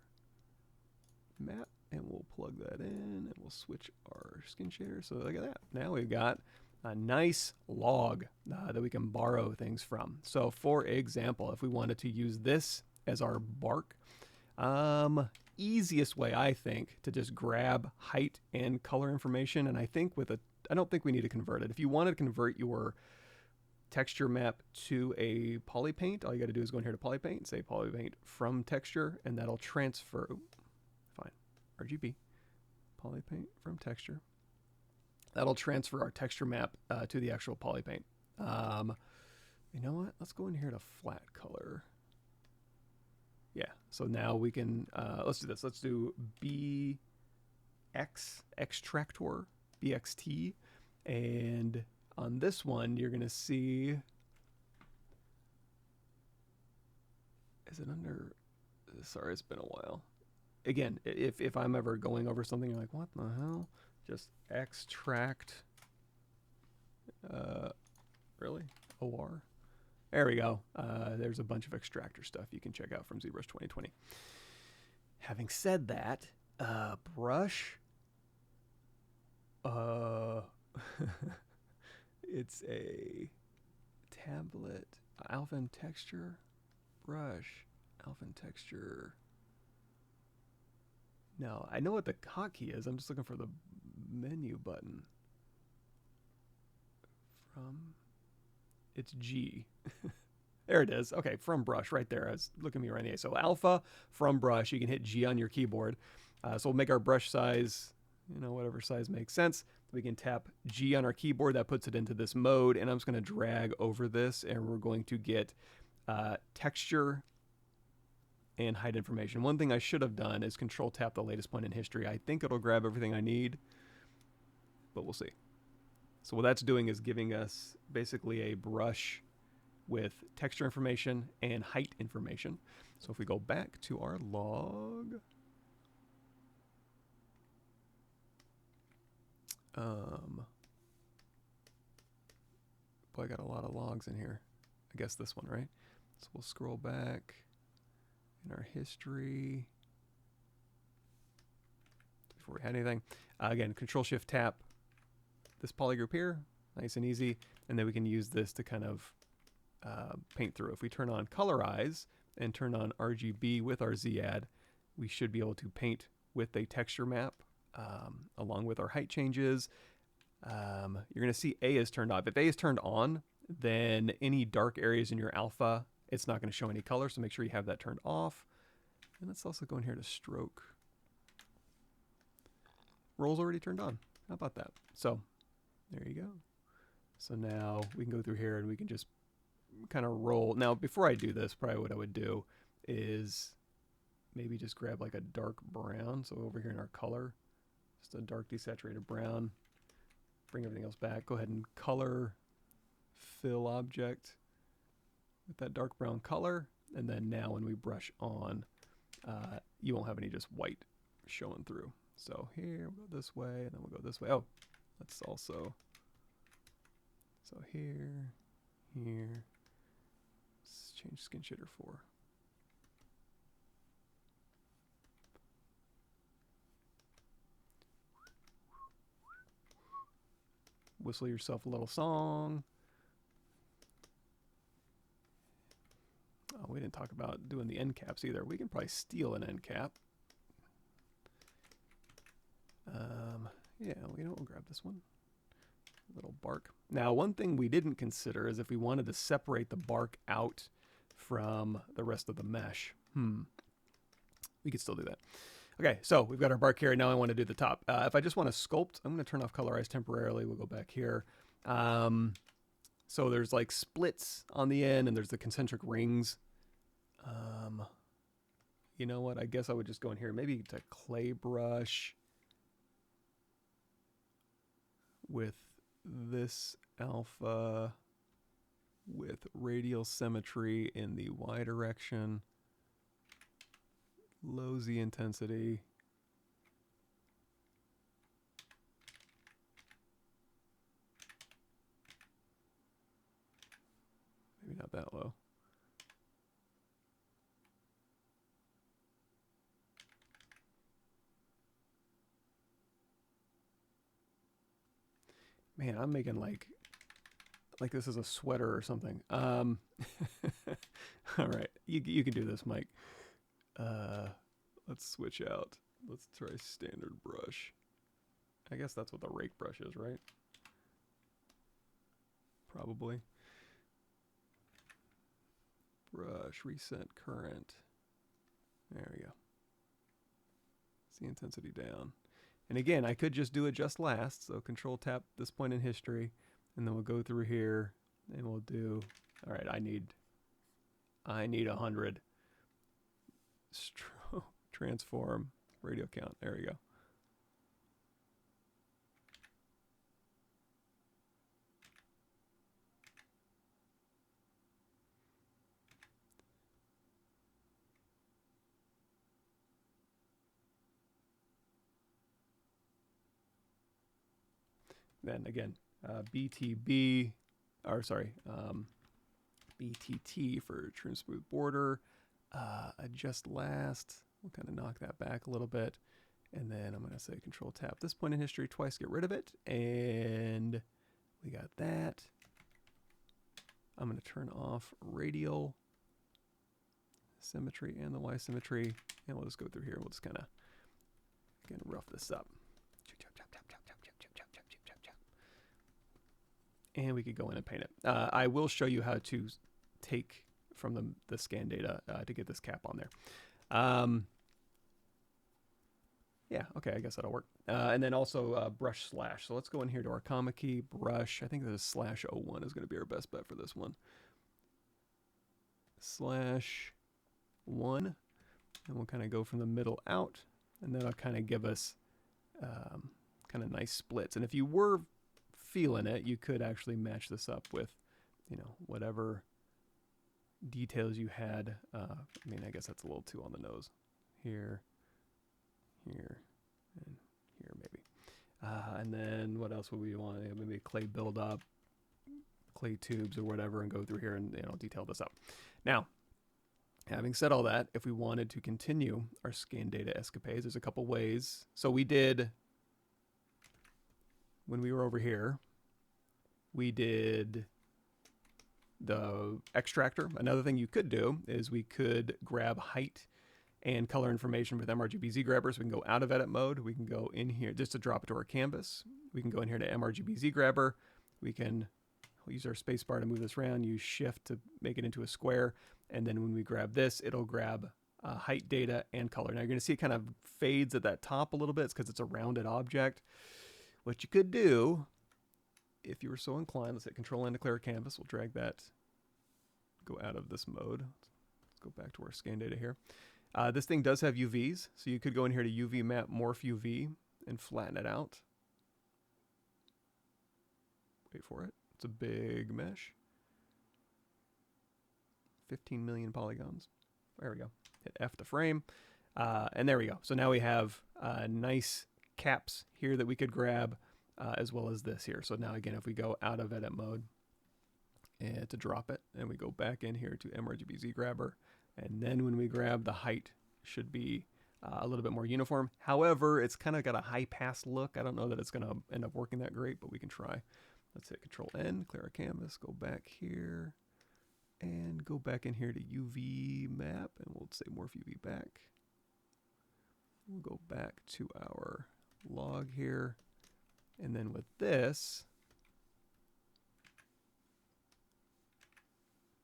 map, and we'll plug that in, and we'll switch our skin shader. So look at that. Now we've got a nice log that we can borrow things from. So for example, if we wanted to use this as our bark, easiest way, I think, to just grab height and color information, and I think I don't think we need to convert it. If you want to convert your texture map to a polypaint, all you got to do is go in here to polypaint, say polypaint from texture, and that'll transfer. Fine, RGB, polypaint from texture. That'll transfer our texture map to the actual polypaint. You know what? Let's go in here to flat color. Yeah, so now we can, let's do this. Let's do XTractor, BXT, and on this one, you're going to see, is it under, sorry, it's been a while. Again, if I'm ever going over something, you're like, what the hell? Just extract, really? OR? There we go. There's a bunch of extractor stuff you can check out from ZBrush 2020. Having said that, brush, it's a tablet, alpha and texture, brush, alpha and texture. No, I know what the hotkey is. I'm just looking for the menu button. It's G. There it is. Okay, from brush right there. I was looking at me right in the eye. So alpha from brush, you can hit G on your keyboard. So we'll make our brush size, you know, whatever size makes sense. We can tap G on our keyboard. That puts it into this mode, and I'm just going to drag over this, and we're going to get texture and height information. One thing I should have done is control tap the latest point in history. I think it'll grab everything I need, but we'll see. So what that's doing is giving us basically a brush with texture information and height information. So if we go back to our log, boy, I got a lot of logs in here. I guess this one, right? So we'll scroll back in our history before we had anything. Again, Control Shift tap this polygroup here, nice and easy, and then we can use this to kind of paint through. If we turn on Colorize and turn on RGB with our Z-add, we should be able to paint with a texture map along with our height changes. You're going to see A is turned off. If A is turned on, then any dark areas in your alpha, it's not going to show any color, so make sure you have that turned off. And let's also go in here to stroke. Roll's already turned on. How about that? So there you go. So now we can go through here and we can just kind of roll. Now, before I do this, probably what I would do is maybe just grab like a dark brown. So over here in our color, just a dark desaturated brown. Bring everything else back. Go ahead and color fill object with that dark brown color. And then now when we brush on, you won't have any just white showing through. So here, we'll go this way, and then we'll go this way. Oh, let's also, so here, here, let's change skin shader 4. Whistle yourself a little song. Oh, we didn't talk about doing the end caps either. We can probably steal an end cap. Yeah, we'll grab this one. Little bark. Now, one thing we didn't consider is if we wanted to separate the bark out from the rest of the mesh. We could still do that. Okay, so we've got our bark here. Now I want to do the top. If I just want to sculpt, I'm going to turn off Colorize temporarily. We'll go back here. So there's like splits on the end, and there's the concentric rings. you know what? I guess I would just go in here, maybe to clay brush with this alpha with radial symmetry in the Y direction, low Z intensity. Maybe not that low. Man, I'm making like this is a sweater or something. All right, you can do this, Mike. Let's switch out. Let's try standard brush. I guess that's what the rake brush is, right? Probably. Brush, reset current. There we go. See intensity down. And again, I could just do adjust last, so control tap this point in history, and then we'll go through here, and we'll do, all right, I need 100. Transform, radio count, there we go. Then again, BTT for trim smooth border, adjust last, we'll kind of knock that back a little bit, and then I'm going to say control tap this point in history twice, get rid of it, and we got that. I'm going to turn off radial symmetry and the Y symmetry, and we'll just go through here, we'll just kind of, again, rough this up. And we could go in and paint it. I will show you how to take from the scan data to get this cap on there. Yeah, okay, I guess that'll work. And then also brush slash. So let's go in here to our comma key, brush. I think the /01 is going to be our best bet for this one. /1. And we'll kind of go from the middle out. And that'll kind of give us kind of nice splits. And if you were feeling it, you could actually match this up with, you know, whatever details you had. I mean, I guess that's a little too on the nose. Here, and here maybe. And then what else would we want? Maybe clay buildup, clay tubes or whatever, and go through here and, you know, detail this up. Now, having said all that, if we wanted to continue our scan data escapades, there's a couple ways. So we did, when we were over here, we did the XTractor. Another thing you could do is we could grab height and color information with MRGBZ Grabber. So we can go out of edit mode. We can go in here just to drop it to our canvas. We can go in here to MRGBZ Grabber. We'll use our space bar to move this around, use shift to make it into a square. And then when we grab this, it'll grab height data and color. Now you're going to see it kind of fades at that top a little bit. It's because it's a rounded object. What you could do, if you were so inclined, let's hit Control N to clear a canvas. We'll drag that, go out of this mode. Let's go back to our scan data here. This thing does have UVs, so you could go in here to UV map, morph UV, and flatten it out. Wait for it. It's a big mesh. 15 million polygons. There we go. Hit F to frame. And there we go. So now we have nice caps here that we could grab, as well as this here. So now again, if we go out of edit mode and to drop it, and we go back in here to MRGBZ Grabber, and then when we grab, the height should be a little bit more uniform. However, it's kind of got a high pass look. I don't know that it's going to end up working that great, but we can try. Let's hit Control N, clear our canvas, go back here, and go back in here to UV map, and we'll say morph UV back. We'll go back to our log here, and then with this,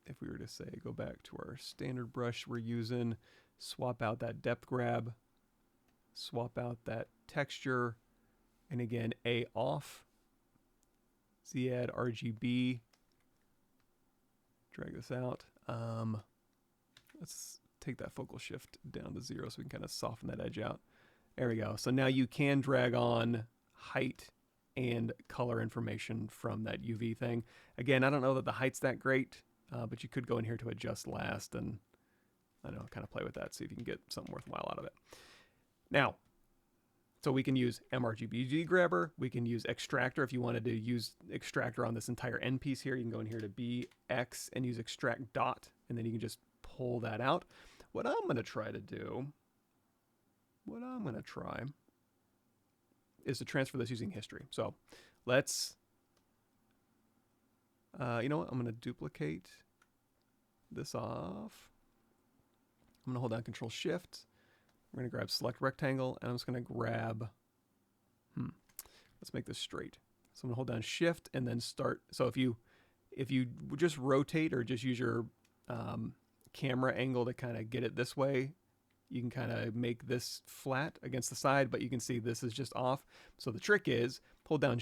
if we were to say go back to our standard brush we're using, swap out that depth grab, swap out that texture, and again A off, Z add RGB, drag this out. Let's take that focal shift down to 0 so we can kind of soften that edge out. There we go. So now you can drag on height and color information from that UV thing. Again, I don't know that the height's that great, but you could go in here to adjust last and, I don't know, kind of play with that, see if you can get something worthwhile out of it. Now, so we can use MRGBZ Grabber. We can use XTractor. If you wanted to use XTractor on this entire end piece here, you can go in here to BX and use extract dot, and then you can just pull that out. What I'm going to try to do, is to transfer this using history. So let's, you know what? I'm going to duplicate this off. I'm going to hold down Control Shift. We're going to grab Select Rectangle, and I'm just going to grab, let's make this straight. So I'm going to hold down Shift and then start. So if you just rotate or just use your camera angle to kind of get it this way, you can kind of make this flat against the side, but you can see this is just off. So the trick is hold down,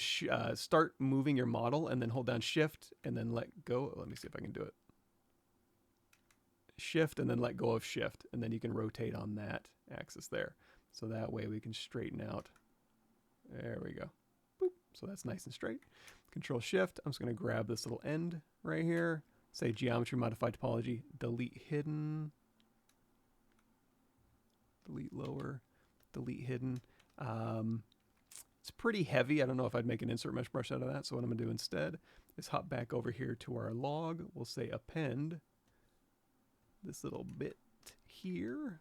start moving your model, and then hold down Shift and then let go. Let me see if I can do it. Shift and then let go of Shift, and then you can rotate on that axis there. So that way we can straighten out. There we go. Boop. So that's nice and straight. Control Shift. I'm just going to grab this little end right here. Say Geometry, Modify Topology, Delete Hidden. Delete Lower, Delete Hidden. It's pretty heavy. I don't know if I'd make an insert mesh brush out of that. So what I'm going to do instead is hop back over here to our log. We'll say Append this little bit here.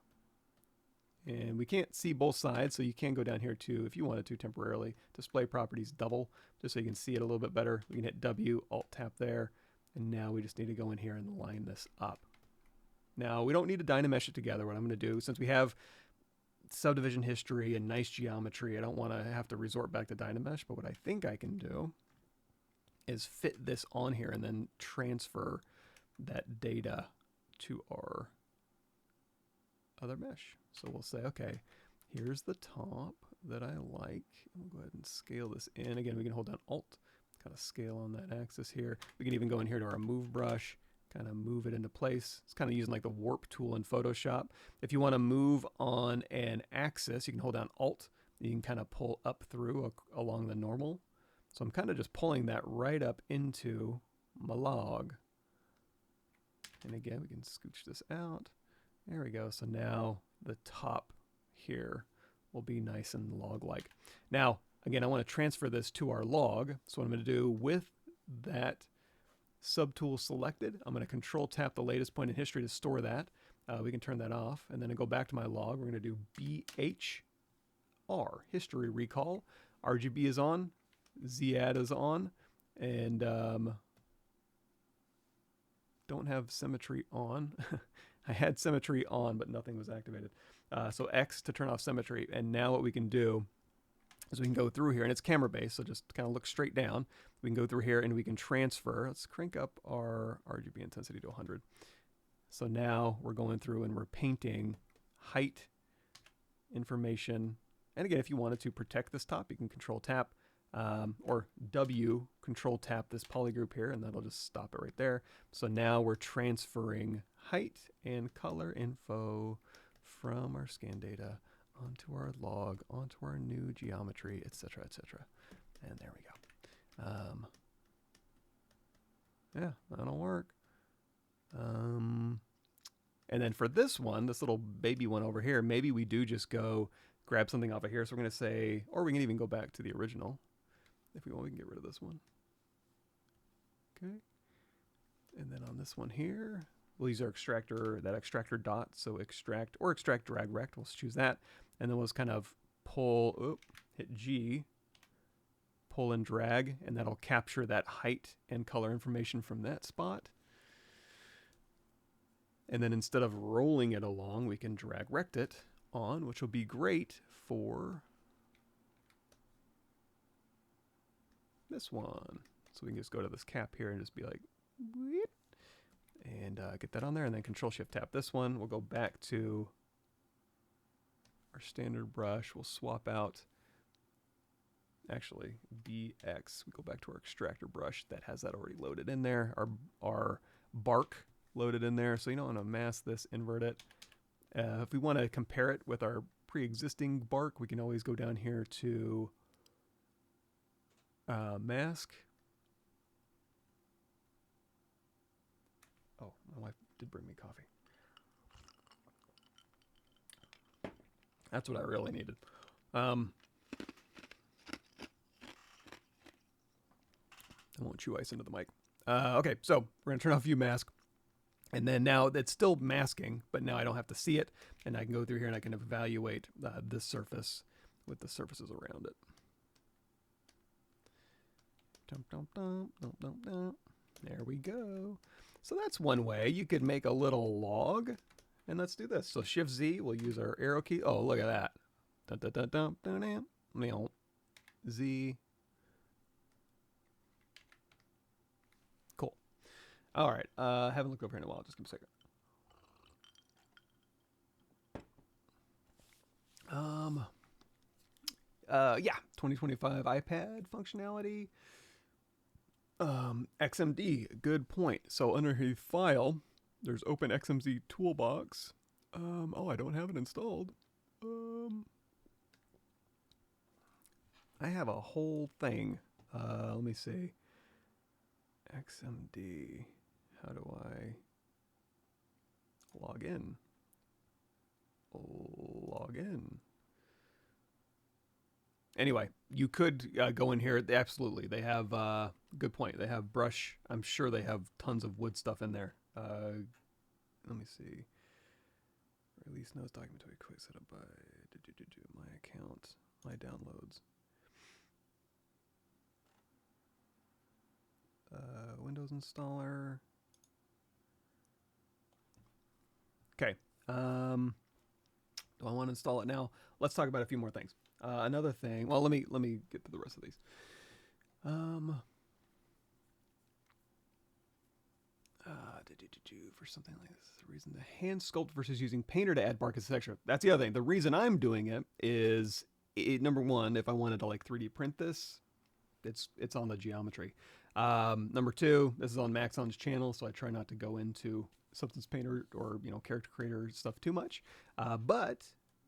And we can't see both sides, so you can go down here too, if you wanted to temporarily. Display Properties Double, just so you can see it a little bit better. We can hit W, Alt-Tap there. And now we just need to go in here and line this up. Now, we don't need to Dynamesh it together. What I'm going to do, since we have subdivision history and nice geometry, I don't want to have to resort back to Dynamesh, but what I think I can do is fit this on here and then transfer that data to our other mesh. So we'll say, okay, here's the top that I like. We'll go ahead and scale this in. Again, we can hold down Alt, kind of scale on that axis here. We can even go in here to our Move brush, kind of move it into place. It's kind of using like the warp tool in Photoshop. If you want to move on an axis, you can hold down Alt. You can kind of pull up through along the normal. So I'm kind of just pulling that right up into my log. And again, we can scooch this out. There we go. So now the top here will be nice and log-like. Now, again, I want to transfer this to our log. So what I'm going to do with that subtool selected, I'm going to Control Tap the latest point in history to store that. We can turn that off, and then I go back to my log. We're going to do BHR, History Recall. RGB is on, ZAdd is on, and don't have symmetry on. I had symmetry on, but nothing was activated. So X to turn off symmetry, and now what we can do is we can go through here, and it's camera based, so just kind of look straight down. We can go through here and we can transfer. Let's crank up our RGB intensity to 100. So now we're going through and we're painting height information. And again, if you wanted to protect this top, you can Control Tap or W Control Tap this polygroup here, and that'll just stop it right there. So now we're transferring height and color info from our scan data onto our log, onto our new geometry, etc., etc. And there we go. Yeah, that'll work. And then for this one, this little baby one over here, maybe we do just go grab something off of here. So we're going to say, or we can even go back to the original. If we want, we can get rid of this one. Okay. And then on this one here, we'll use our extractor, that extractor dot. So extract or extract drag rect. We'll choose that. And then we'll just kind of pull, hit G, pull and drag, and that'll capture that height and color information from that spot. And then instead of rolling it along, we can drag rect it on, which will be great for this one. So we can just go to this cap here and just be like, and get that on there, and then Control Shift Tap this one. We'll go back to our standard brush. We'll swap out, actually, BX. We go back to our extractor brush that has that already loaded in there. Our bark loaded in there. So you don't want to mask this, invert it. If we want to compare it with our pre-existing bark, we can always go down here to mask. Oh, my wife did bring me coffee. That's what I really needed. I won't chew ice into the mic. Okay, so we're going to turn off view mask. And then now it's still masking, but now I don't have to see it. And I can go through here and I can evaluate this surface with the surfaces around it. Dum, dum, dum, dum, dum, dum. There we go. So that's one way. You could make a little log. And let's do this. So Shift Z, we'll use our arrow key. Oh, look at that. Dun, dun, dun, dun, dun, dun, dun. Z. Cool. All right. Haven't looked over here in a while. Just give me a second. Yeah, 2025 iPad functionality. XMD, good point. So under here, file, there's Open XMZ Toolbox. Oh, I don't have it installed. I have a whole thing. Let me see. XMD. How do I log in? Log in. Anyway, you could go in here. Absolutely. They have, good point. They have brush. I'm sure they have tons of wood stuff in there. Let me see. Release notes, document to be quick setup by my account, my downloads. Windows installer. Okay. Do I want to install it now? Let's talk about a few more things. Another thing. Well, let me get to the rest of these. For something like this, the reason to hand sculpt versus using Painter to add bark as a texture. That's the other thing. The reason I'm doing it is, number one, if I wanted to like 3D print this, it's on the geometry. Number two, this is on Maxon's channel, so I try not to go into Substance Painter or character creator stuff too much. But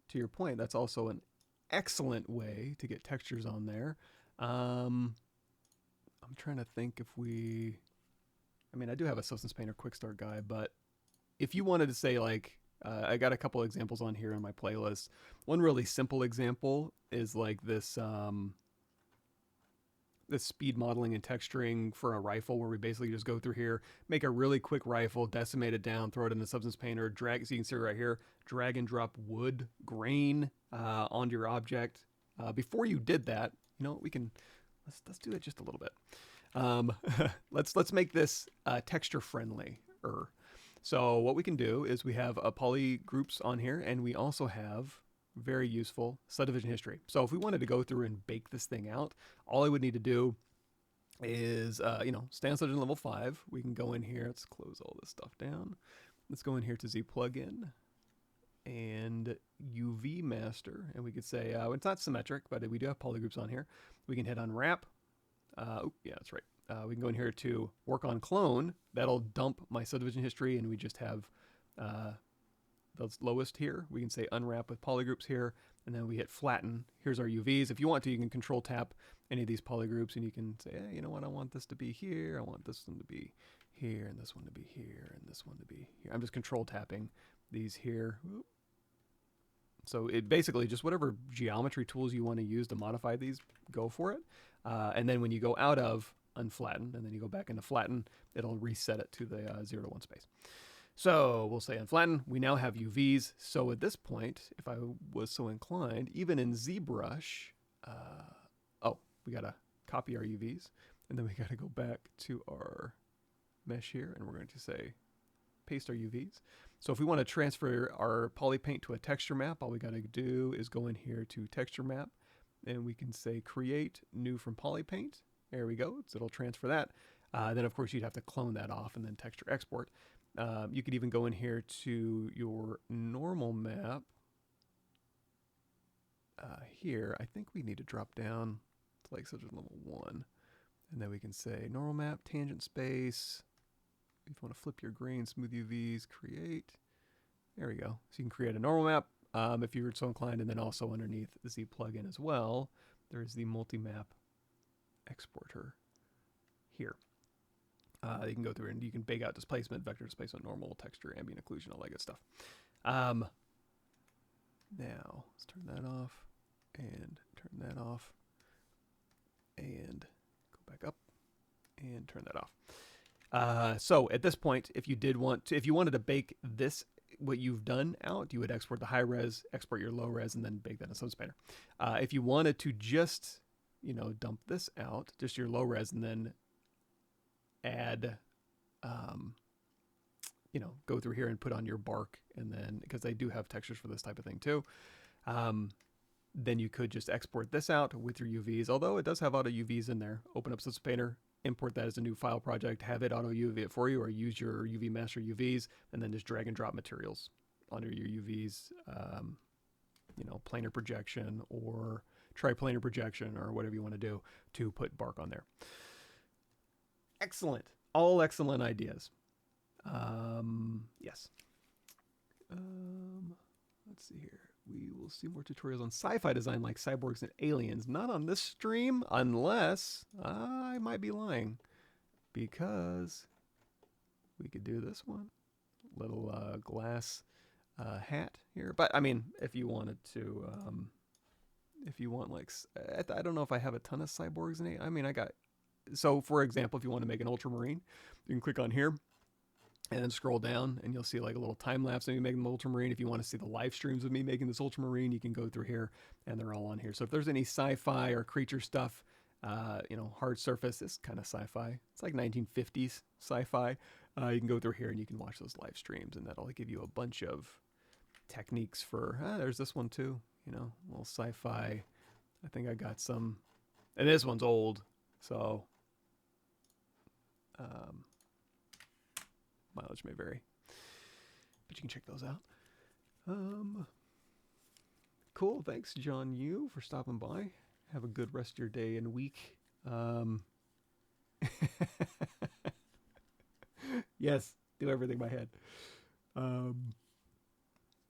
to your point, that's also an excellent way to get textures on there. I'm trying to think if we. I mean, I do have a Substance Painter Quick Start guide, but if you wanted to say like, I got a couple examples on here in my playlist. One really simple example is like this, this speed modeling and texturing for a rifle, where we basically just go through here, make a really quick rifle, decimate it down, throw it in the Substance Painter, drag, so you can see right here, drag and drop wood grain onto your object. Before you did that, we can, let's do it just a little bit. Let's make this texture friendly. So what we can do is we have poly groups on here, and we also have very useful subdivision history. So if we wanted to go through and bake this thing out, all I would need to do is stay on subdivision level 5. We can go in here. Let's close all this stuff down. Let's go in here to Z plugin and UV master, and we could say it's not symmetric, but we do have poly groups on here. We can hit unwrap. Yeah, that's right. We can go in here to work on clone. That'll dump my subdivision history, and we just have the lowest here. We can say unwrap with polygroups here, and then we hit flatten. Here's our UVs. If you want to, you can control tap any of these polygroups, and you can say, hey, you know what, I want this to be here, I want this one to be here, and this one to be here, and this one to be here. I'm just control tapping these here. So it basically just whatever geometry tools you want to use to modify these, go for it. And then when you go out of unflatten, and then you go back into flatten, it'll reset it to the 0 to 1 space. So we'll say unflatten. We now have UVs. So at this point, if I was so inclined, even in ZBrush, we got to copy our UVs, and then we got to go back to our mesh here, and we're going to say paste our UVs. So if we want to transfer our polypaint to a texture map, all we got to do is go in here to texture map, and we can say create new from polypaint. There we go. So it'll transfer that. Then of course you'd have to clone that off and then texture export. You could even go in here to your normal map. Here, I think we need to drop down to like subdivision level 1. And then we can say normal map, tangent space. If you want to flip your grain, smooth UVs, create. There we go. So you can create a normal map if you're so inclined, and then also underneath the Z plugin as well, there's the multi-map exporter here. You can go through and you can bake out displacement, vector displacement, normal, texture, ambient occlusion, all that good stuff. Now, let's turn that off and turn that off and go back up and turn that off. So at this point, if you did want to, if you wanted to bake this, what you've done out, you would export the high res, export your low res, and then bake that in Subspanner. If you wanted to just, you know, dump this out, just your low res, and then add, you know, go through here and put on your bark, and then, because they do have textures for this type of thing too, then you could just export this out with your UVs, although it does have auto UVs in there. Open up Subspanner, import that as a new file project, have it auto UV it for you, or use your UV master UVs, and then just drag and drop materials under your UVs, you know, planar projection or triplanar projection or whatever you want to do to put bark on there. Excellent. All excellent ideas. Yes. Let's see here. We will see more tutorials on sci-fi design like cyborgs and aliens. Not on this stream, unless I might be lying, because we could do this one. Little glass hat here. But I mean, if you wanted to, if you want like, I don't know if I have a ton of cyborgs in it. I mean, I got, so for example, if you want to make an ultramarine, you can click on here and then scroll down and you'll see like a little time lapse of me making the ultramarine. If you want to see the live streams of me making this ultramarine, you can go through here and they're all on here. So if there's any sci-fi or creature stuff, you know, hard surface is kind of sci-fi. It's like 1950s sci-fi. You can go through here and you can watch those live streams, and that'll give you a bunch of techniques for, there's this one too, you know, a little sci-fi. I think I got some, and this one's old, so mileage may vary, but you can check those out. Cool. Thanks, John Yu, for stopping by. Have a good rest of your day and week. Yes, do everything by head. We're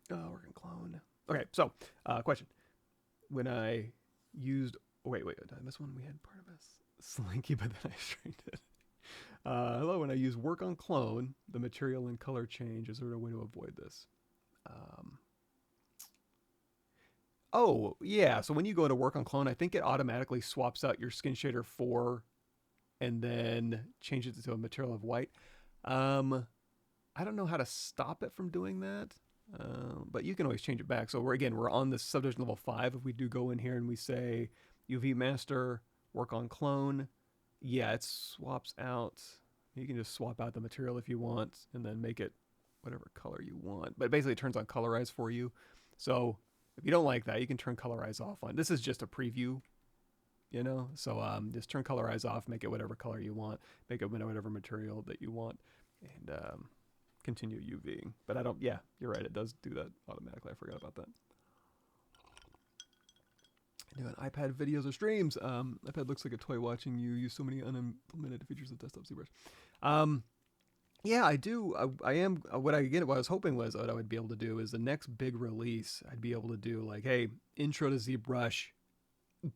gonna clone. Okay, so question. When I used, wait, did I miss one? We had part of a slinky, but then I straightened it. Hello, when I use work on clone, the material and color change, is there a way to avoid this? Oh, yeah, so when you go to work on clone, I think it automatically swaps out your skin shader 4 and then changes it to a material of white. I don't know how to stop it from doing that, but you can always change it back. So we're on this subdivision level 5. If we do go in here and we say UV master, work on clone, yeah, it swaps out. You can just swap out the material if you want and then make it whatever color you want. But basically it turns on colorize for you. So if you don't like that, you can turn colorize off on. This is just a preview, you know? So just turn colorize off, make it whatever color you want, make it whatever material that you want, and continue UVing. But I don't, yeah, you're right, it does do that automatically. I forgot about that. Doing iPad videos or streams. iPad looks like a toy watching you use so many unimplemented features of desktop ZBrush. Yeah, I do. I am. What I was hoping was what I would be able to do is the next big release. I'd be able to do like, hey, intro to ZBrush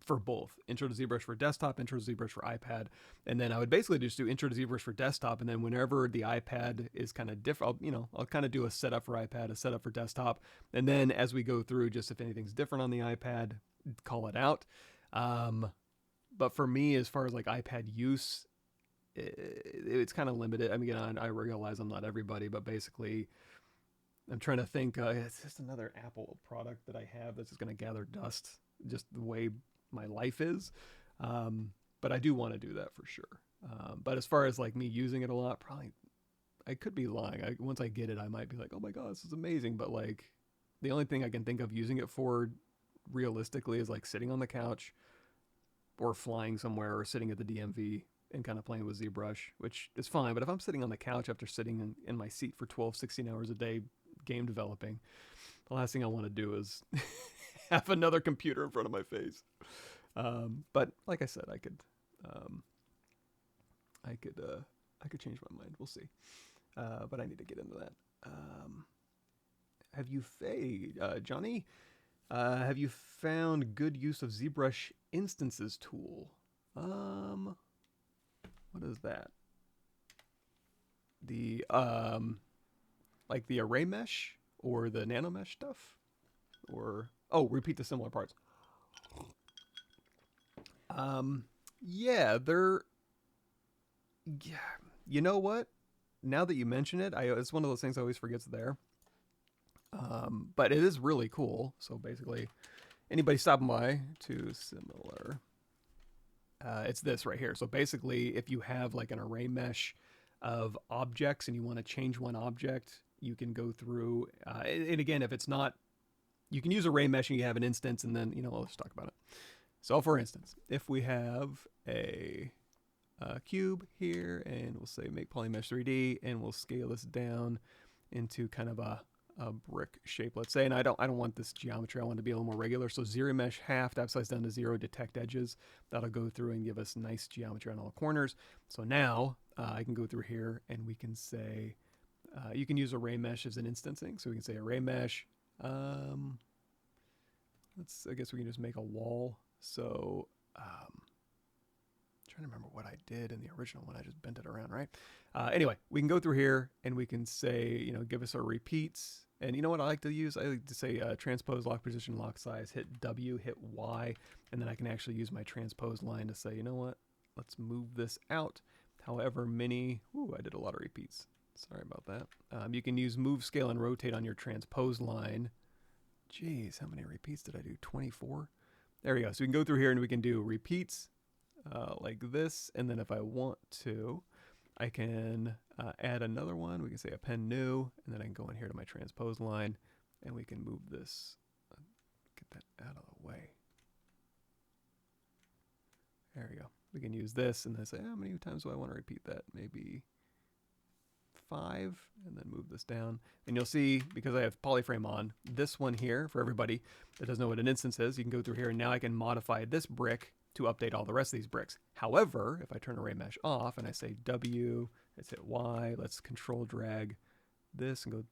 for both. Intro to ZBrush for desktop, intro to ZBrush for iPad, and then I would basically just do intro to ZBrush for desktop, and then whenever the iPad is kind of different, I'll kind of do a setup for iPad, a setup for desktop, and then as we go through, just if anything's different on the iPad, call it out. But for me, as far as like iPad use, it's kind of limited. I mean, I realize I'm not everybody, but basically I'm trying to think, it's just another Apple product that I have that's just going to gather dust, just the way my life is. But I do want to do that for sure. But as far as like me using it a lot, probably I could be lying. Once I get it, I might be like, oh my God, this is amazing. But like the only thing I can think of using it for realistically is like sitting on the couch or flying somewhere or sitting at the DMV and kind of playing with ZBrush, which is fine. But if I'm sitting on the couch after sitting in my seat for 12, 16 hours a day game developing, the last thing I want to do is have another computer in front of my face. But like I said, I could change my mind. We'll see. But I need to get into that. have you, Johnny? Have you found good use of ZBrush instances tool? What is that? The like the array mesh or the nanomesh stuff, or oh, repeat the similar parts. Yeah, they're. Yeah, you know what? Now that you mention it, it's one of those things I always forget's there. But it is really cool. So basically, anybody stopping by to similar, it's this right here. So basically, if you have like an array mesh of objects and you want to change one object, you can go through. And again, if it's not, you can use array mesh and you have an instance, and then let's talk about it. So for instance, if we have a cube here, and we'll say make polymesh 3D, and we'll scale this down into kind of a brick shape, let's say, and I don't want this geometry, I want it to be a little more regular. So ZRemesh half, tap size down to 0, detect edges. That'll go through and give us nice geometry on all the corners. So now I can go through here and we can say, you can use array mesh as an instancing. So we can say array mesh. I guess we can just make a wall. So trying to remember what I did in the original one. I just bent it around, right? Anyway, we can go through here and we can say, give us our repeats. And you know what I like to use? I like to say transpose, lock position, lock size, hit W, hit Y, and then I can actually use my transpose line to say, you know what? Let's move this out. However many, I did a lot of repeats. Sorry about that. You can use move, scale, and rotate on your transpose line. Jeez, how many repeats did I do? 24? There we go. So we can go through here and we can do repeats like this. And then if I want to, I can add another one. We can say append new, and then I can go in here to my transpose line, and we can move this, get that out of the way. There we go. We can use this, and then say, how many times do I want to repeat that? Maybe 5, and then move this down. And you'll see, because I have polyframe on, this one here, for everybody that doesn't know what an instance is, you can go through here, and now I can modify this brick to update all the rest of these bricks. However, if I turn array mesh off and I say W, let's hit Y, let's control drag this and go,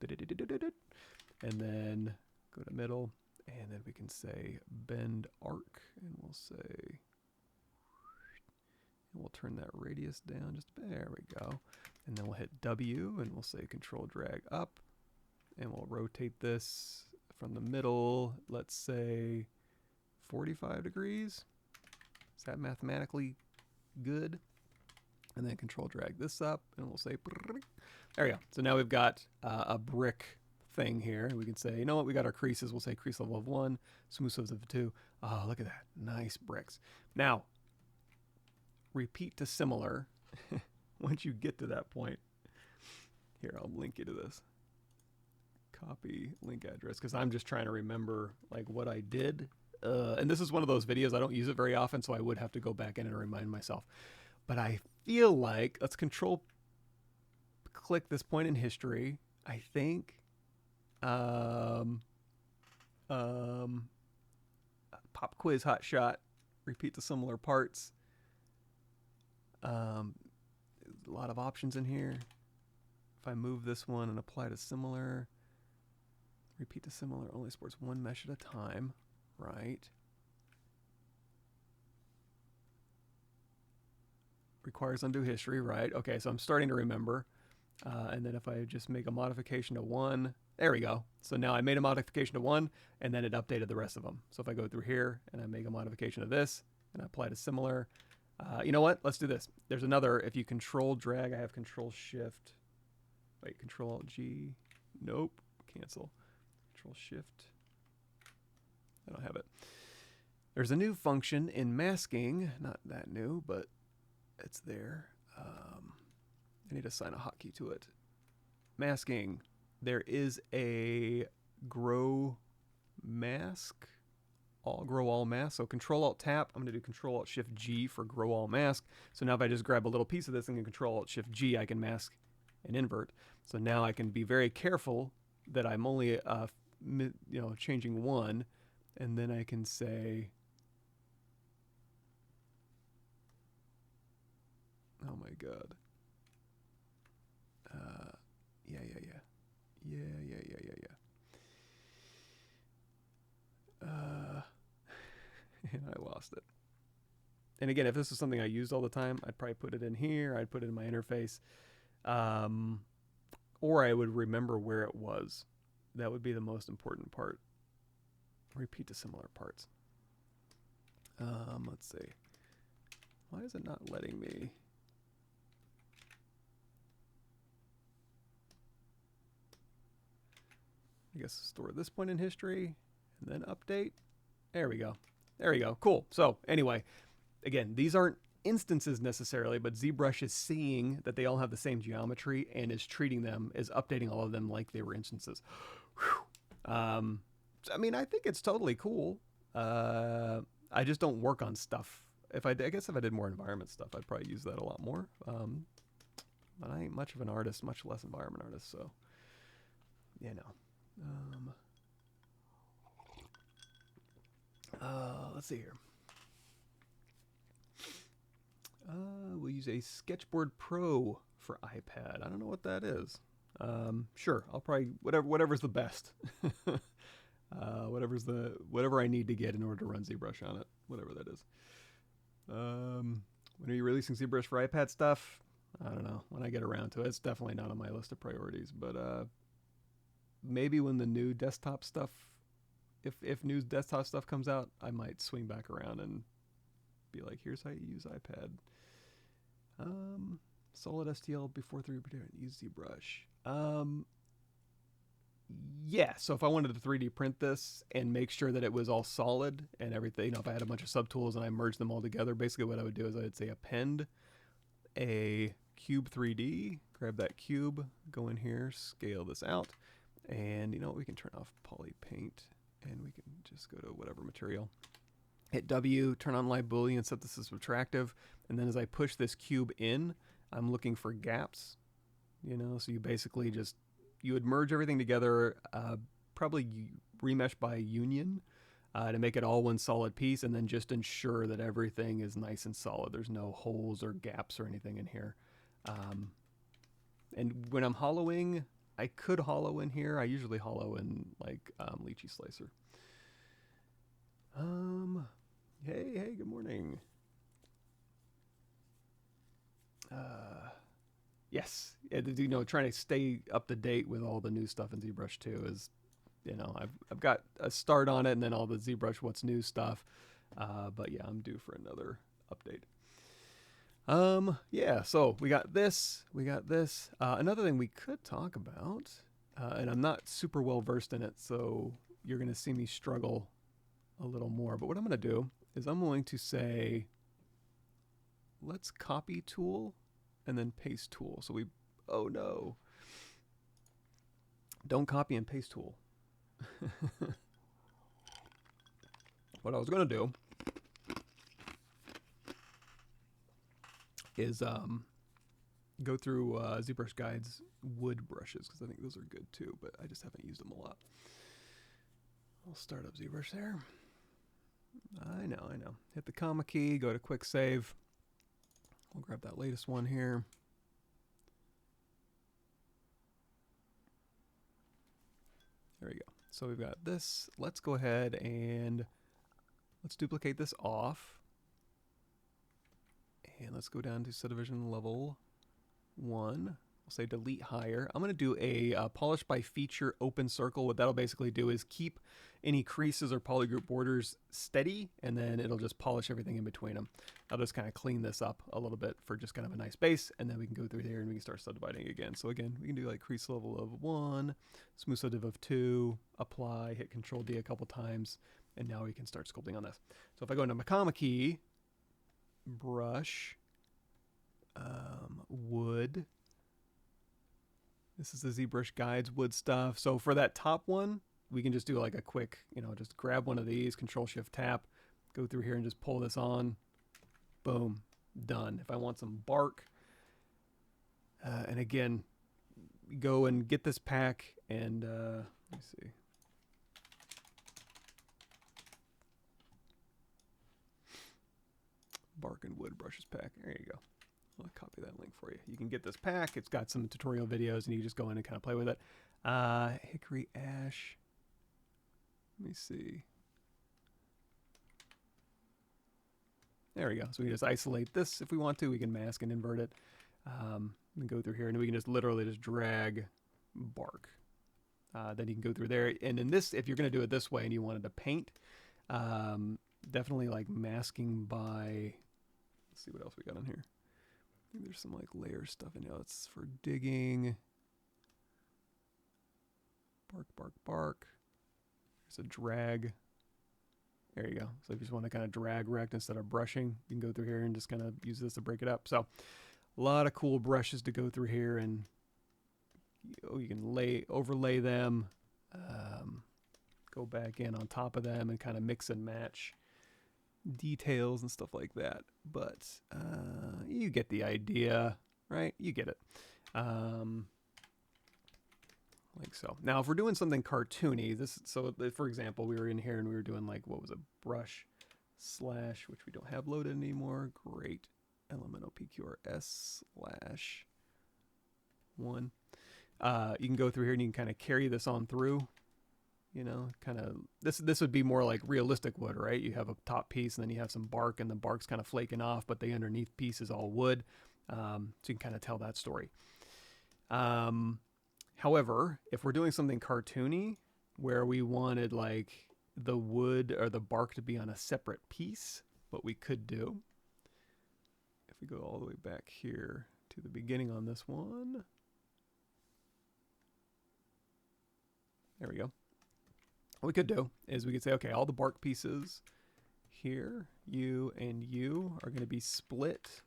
and then go to middle, and then we can say bend arc, and we'll say, and we'll turn that radius down, just there we go. And then we'll hit W and we'll say control drag up, and we'll rotate this from the middle, let's say 45 degrees. Is that mathematically good? And then control drag this up, and we'll say, there we go. So now we've got a brick thing here. We can say, you know what, we got our creases. We'll say crease level of 1, smooth surface of 2. Oh, look at that. Nice bricks. Now, repeat to similar. Once you get to that point, here, I'll link you to this. Copy link address, because I'm just trying to remember like what I did. And this is one of those videos, I don't use it very often, so I would have to go back in and remind myself. But I feel like, let's control click this point in history. I think pop quiz hot shot, repeat the similar parts. A lot of options in here. If I move this one and apply to similar, repeat to similar only supports one mesh at a time. Right. Requires undo history, right? Okay, so I'm starting to remember. And then if I just make a modification to 1, there we go. So now I made a modification to 1, and then it updated the rest of them. So if I go through here and I make a modification to this, and I apply to similar, you know what? Let's do this. There's another, if you control drag, I have control shift. Wait, control alt G. Nope, cancel. Control shift. I don't have it. There's a new function in masking, not that new, but it's there. I need to assign a hotkey to it. Masking. There is a grow mask, grow all mask. So control alt tap. I'm going to do control alt shift G for grow all mask. So now if I just grab a little piece of this and control alt shift G, I can mask and invert. So now I can be very careful that I'm only changing one. And then I can say, oh my God. Yeah. And I lost it. And again, if this is something I used all the time, I'd probably put it in here. I'd put it in my interface. Or I would remember where it was. That would be the most important part. Repeat to similar parts. Let's see. Why is it not letting me? I guess store this point in history and then update. There we go. There we go. Cool. So anyway, again, these aren't instances necessarily, but ZBrush is seeing that they all have the same geometry and is treating them, is updating all of them like they were instances. I mean, I think it's totally cool. I just don't work on stuff. I guess if I did more environment stuff, I'd probably use that a lot more. But I ain't much of an artist, much less environment artist, so you know. Let's see here. We'll use a Sketchboard Pro for iPad. I don't know what that is. Sure, I'll probably whatever's the best. Whatever I need to get in order to run ZBrush on it, whatever that is. When are you releasing ZBrush for iPad stuff? I don't know. When I get around to it, it's definitely not on my list of priorities. But maybe when the new desktop stuff, if new desktop stuff comes out, I might swing back around and be like, here's how you use iPad. Solid STL before 3D use ZBrush. Yeah, so if I wanted to 3D print this and make sure that it was all solid and everything, you know, if I had a bunch of subtools and I merged them all together, basically what I would do is I'd say append a cube 3D, grab that cube, go in here, scale this out, and you know what, we can turn off polypaint and we can just go to whatever material. Hit W, turn on live Boolean, set this as subtractive, and then as I push this cube in, I'm looking for gaps, you know, so you basically just, you would merge everything together, probably remesh by union to make it all one solid piece, and then just ensure that everything is nice and solid. There's no holes or gaps or anything in here. And when I'm hollowing, I could hollow in here. I usually hollow in like Lychee Slicer. Hey, good morning. Yes, you know, trying to stay up to date with all the new stuff in ZBrush too is, you know, I've got a start on it and then all the ZBrush what's new stuff. But yeah, I'm due for another update. Yeah, so we got this. Another thing we could talk about, and I'm not super well versed in it, so you're going to see me struggle a little more. But what I'm going to do is I'm going to say, let's copy tool and then paste tool. So oh no, don't copy and paste tool. What I was going to do is go through ZBrush Guide's wood brushes, because I think those are good too, but I just haven't used them a lot. I'll start up ZBrush there. I know. Hit the comma key, go to quick save. We'll grab that latest one here. There we go. So we've got this. Let's go ahead and let's duplicate this off. And let's go down to subdivision level 1. We'll say delete higher. I'm going to do a polish by feature open circle. What that'll basically do is keep any creases or polygroup borders steady, and then it'll just polish everything in between them. I'll just kind of clean this up a little bit for just kind of a nice base, and then we can go through here and we can start subdividing again. So again, we can do like crease level of 1, smooth subdiv of 2, apply, hit Control D a couple times, and now we can start sculpting on this. So if I go into my comma key, brush, wood. This is the ZBrush Guides wood stuff. So for that top one, we can just do like a quick, you know, just grab one of these, Control Shift Tap, go through here and just pull this on. Boom, done. If I want some bark, and again, go and get this pack and let me see. Bark and wood brushes pack. There you go. I'll copy that link for you. You can get this pack. It's got some tutorial videos, and you just go in and kind of play with it. Hickory ash. Let me see. There we go. So we just isolate this if we want to. We can mask and invert it. And go through here, and we can just literally just drag bark. Then you can go through there. And in this, if you're going to do it this way and you wanted to paint, definitely like masking by, let's see what else we got on here. I think there's some like layer stuff in here. It's for digging. Bark, bark, bark. There's a drag. There you go. So if you just want to kind of drag rect instead of brushing, you can go through here and just kind of use this to break it up. So a lot of cool brushes to go through here, and you can overlay them, go back in on top of them and kind of mix and match details and stuff like that. But you get the idea, right? You get it. Like so. Now, if we're doing something cartoony, so for example, we were in here and we were doing like, what was it? Brush slash, which we don't have loaded anymore. Great. Element OPQRS slash 1. You can go through here and you can kind of carry this on through, you know, kind of, this would be more like realistic wood, right? You have a top piece and then you have some bark, and the bark's kind of flaking off, but the underneath piece is all wood. So you can kind of tell that story. However, if we're doing something cartoony where we wanted like the wood or the bark to be on a separate piece, what we could do, if we go all the way back here to the beginning on this one, there we go. What we could do is we could say, okay, all the bark pieces here, you and you, are going to be split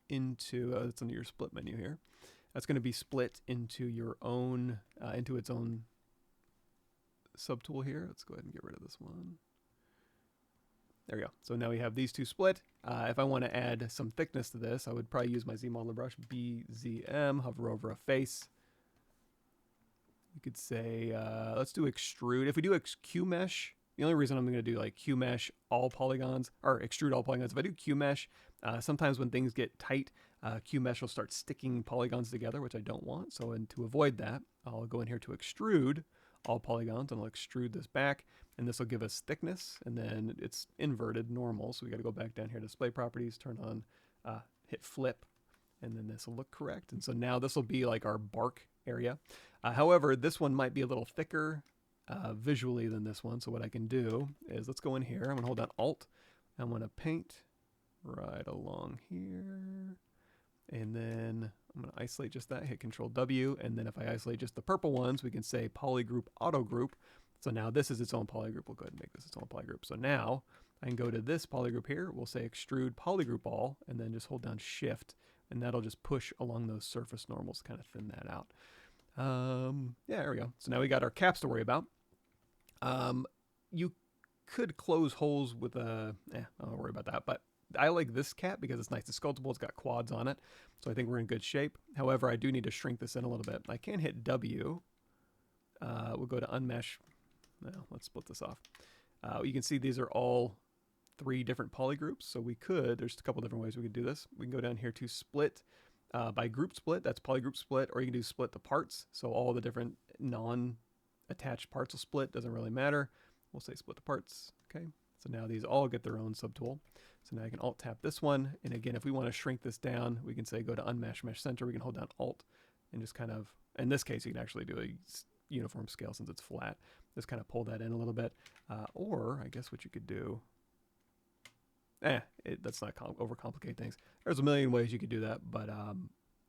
into, it's under your split menu here. That's going to be split into your own, into its own subtool here. Let's go ahead and get rid of this one. There we go. So now we have these two split. If I want to add some thickness to this, I would probably use my Z modeler brush, BZM, hover over a face. You could say, let's do extrude. If we do Q-mesh, the only reason I'm going to do like Q-mesh all polygons, or extrude all polygons, if I do Q-mesh, sometimes when things get tight, Q-mesh will start sticking polygons together, which I don't want. So to avoid that, I'll go in here to extrude all polygons, and I'll extrude this back, and this will give us thickness, and then it's inverted normal. So we got to go back down here to display properties, turn on, hit flip, and then this will look correct. And so now this will be like our bark area. However, this one might be a little thicker visually than this one. So what I can do is, let's go in here. I'm going to hold down Alt. I'm going to paint right along here. And then I'm going to isolate just that, hit Control W. And then if I isolate just the purple ones, we can say polygroup auto group. So now this is its own polygroup. We'll go ahead and make this its own polygroup. So now I can go to this polygroup here. We'll say extrude polygroup all, and then just hold down Shift. And that'll just push along those surface normals to kind of thin that out. Yeah, there we go. So now we got our caps to worry about. You could close holes with a, I don't worry about that, but I like this cap because it's nice. It's sculptable. It's got quads on it. So I think we're in good shape. However, I do need to shrink this in a little bit. I can hit W. We'll go to unmesh. Well, let's split this off. You can see these are all 3 different polygroups. So we could, there's a couple different ways we could do this. We can go down here to split by group split. That's polygroup split, or you can do split the parts. So all the different non-attached parts will split. Doesn't really matter. We'll say split the parts. Okay. So now these all get their own subtool. So now I can Alt tap this one. And again, if we want to shrink this down, we can say go to Unmesh Mesh Center. We can hold down Alt and just kind of, in this case, you can actually do a uniform scale since it's flat. Just kind of pull that in a little bit. Or I guess what you could do, let's not overcomplicate things. There's a million ways you could do that, but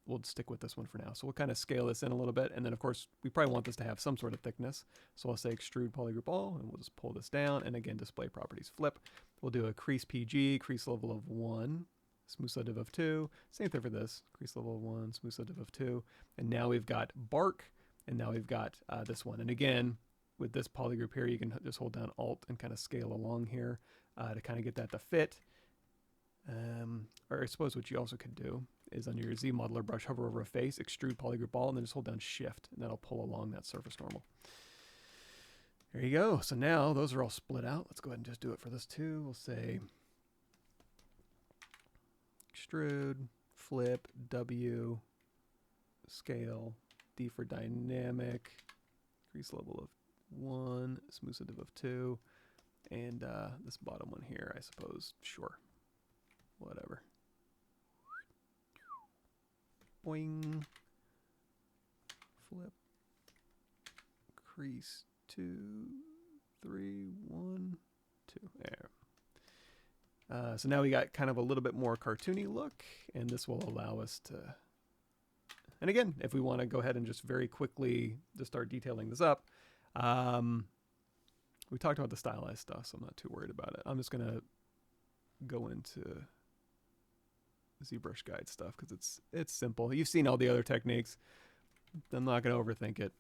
we'll stick with this one for now. So we'll kind of scale this in a little bit. And then of course, we probably want this to have some sort of thickness. So I'll say extrude polygroup all, and we'll just pull this down. And again, display properties flip. We'll do a crease PG, crease level of 1, smooth side div of 2. Same thing for this, crease level of 1, smooth side div of 2. And now we've got bark, and now we've got this one. And again, with this polygroup here, you can just hold down Alt and kind of scale along here to kind of get that to fit. Or I suppose what you also could do is under your Z modeler brush, hover over a face, extrude polygroup all, and then just hold down Shift, and that'll pull along that surface normal. There you go. So now those are all split out. Let's go ahead and just do it for this too. We'll say extrude, flip, W, scale, D for dynamic, crease level of 1, smooth side div of 2. And this bottom one here, I suppose, sure, whatever. Boing. Flip. Crease 2, 3, 1, 2. There. So now we got kind of a little bit more cartoony look, and this will allow us to. And again, if we want to go ahead and just very quickly just start detailing this up, we talked about the stylized stuff, so I'm not too worried about it. I'm just going to go into ZBrush guide stuff because it's simple. You've seen all the other techniques. I'm not going to overthink it.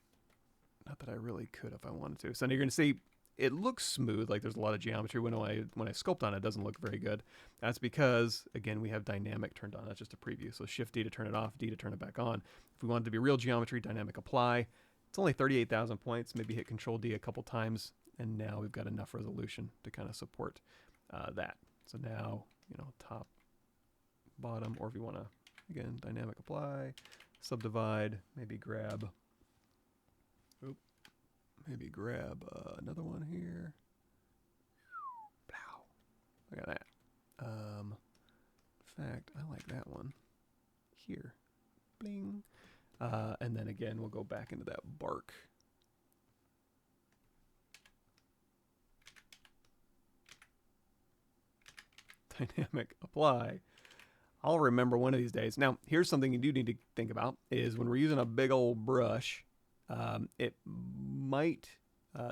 Not that I really could if I wanted to. So now you're going to see it looks smooth, like there's a lot of geometry. When I sculpt on it, it doesn't look very good. That's because, again, we have dynamic turned on. That's just a preview. So Shift D to turn it off, D to turn it back on. If we want it to be real geometry, dynamic apply. It's only 38,000 points. Maybe hit Control D a couple times, and now we've got enough resolution to kind of support that. So now, you know, top, bottom, or if you want to, again, dynamic apply, subdivide, maybe grab. Maybe grab another one here. Pow. Look at that. In fact, I like that one here. Bling. And then again, we'll go back into that bark. Dynamic apply. I'll remember one of these days. Now, here's something you do need to think about is when we're using a big old brush, it might,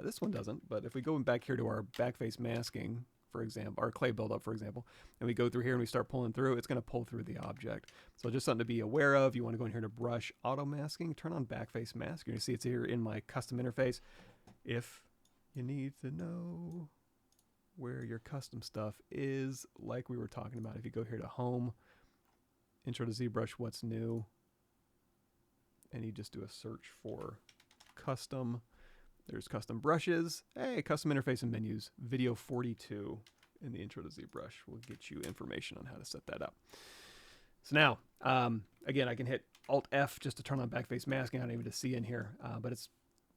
this one doesn't, but if we go back here to our backface masking, for example, our clay buildup, for example, and we go through here and we start pulling through, it's going to pull through the object. So just something to be aware of. You want to go in here to brush auto masking, turn on backface mask. You're going to see it's here in my custom interface. If you need to know where your custom stuff is, like we were talking about, if you go here to home, intro to ZBrush, what's new, and you just do a search for custom. There's custom brushes. Hey, custom interface and menus. Video 42 in the intro to ZBrush will get you information on how to set that up. So now, again, I can hit Alt F just to turn on backface masking. I don't even need to see in here, but it's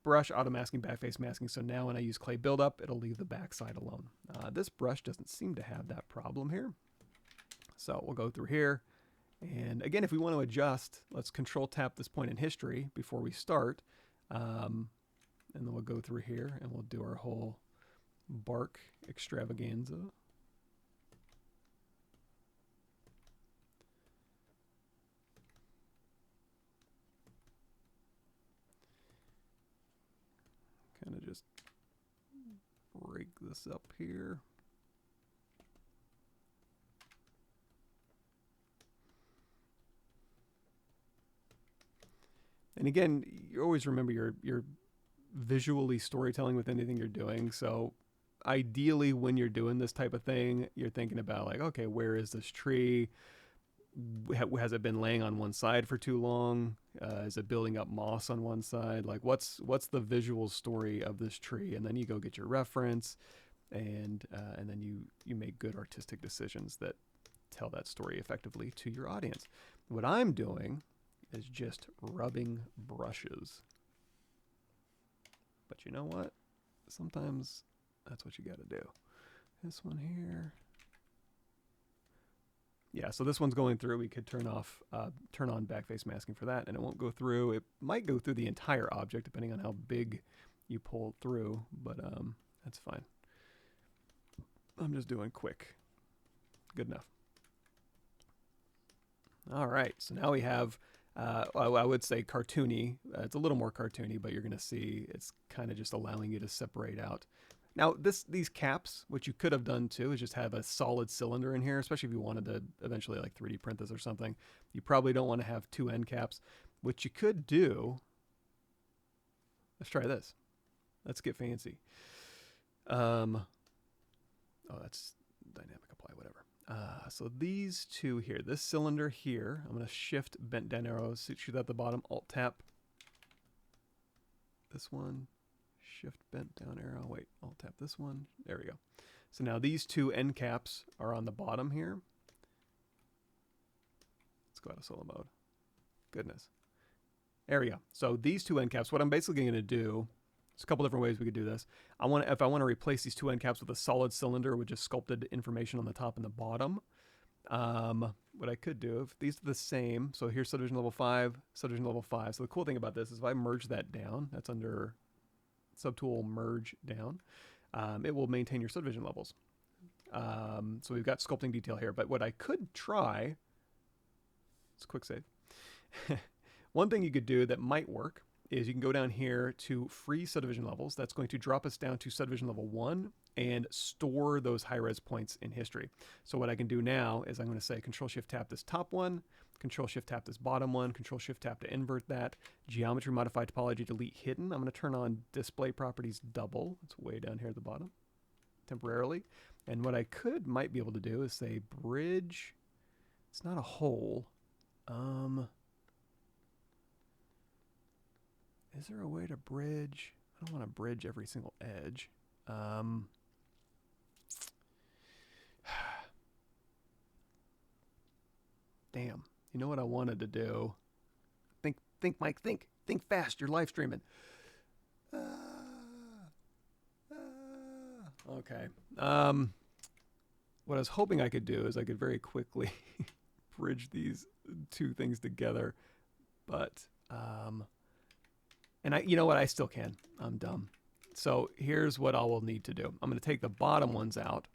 brush, auto masking, backface masking. So now when I use clay buildup, it'll leave the backside alone. This brush doesn't seem to have that problem here. So we'll go through here. And again, if we want to adjust, let's Control Tap this point in history before we start. And then we'll go through here and we'll do our whole bark extravaganza. Kind of just break this up here. And again, you always remember you're visually storytelling with anything you're doing. So ideally when you're doing this type of thing, you're thinking about like, okay, where is this tree? Has it been laying on one side for too long? Is it building up moss on one side? Like what's the visual story of this tree? And then you go get your reference and then you make good artistic decisions that tell that story effectively to your audience. What I'm doing is just rubbing brushes. But you know what? Sometimes that's what you got to do. This one here. Yeah, so this one's going through. We could turn on backface masking for that, and it won't go through. It might go through the entire object, depending on how big you pull through, but that's fine. I'm just doing quick. Good enough. All right, so now we have, I would say cartoony. It's a little more cartoony, but you're going to see it's kind of just allowing you to separate out. Now, these caps, what you could have done too, is just have a solid cylinder in here, especially if you wanted to eventually like 3D print this or something. You probably don't want to have two end caps. What you could do, let's try this. Let's get fancy. Oh, that's dynamic apply, whatever. So these two here, this cylinder here, I'm going to shift bent down arrow, shoot at the bottom, alt tap. This one. Shift bent down arrow. Wait, I'll tap this one. There we go. So now these two end caps are on the bottom here. Let's go out of solo mode. Goodness. There we go. So these two end caps, what I'm basically going to do There's a couple different ways we could do this. If I want to replace these two end caps with a solid cylinder with just sculpted information on the top and the bottom, what I could do, if these are the same, so here's subdivision level 5, subdivision level 5. So the cool thing about this is if I merge that down, that's under subtool merge down, it will maintain your subdivision levels. So we've got sculpting detail here, but what I could try, it's a quick save. One thing you could do that might work is you can go down here to free subdivision levels. That's going to drop us down to subdivision level 1 and store those high-res points in history. So what I can do now is I'm going to say Control-Shift-Tap this top one, Control-Shift-Tap this bottom one, Control-Shift-Tap to invert that, Geometry Modify Topology Delete Hidden. I'm going to turn on Display Properties Double. It's way down here at the bottom, temporarily. And what I might be able to do is say Bridge. It's not a hole. Is there a way to bridge? I don't want to bridge every single edge. Damn. You know what I wanted to do? Think, Mike, think fast. You're live streaming. Okay. What I was hoping I could do is I could very quickly bridge these two things together, but and you know what? I still can. I'm dumb. So here's what I will need to do. I'm going to take the bottom ones out.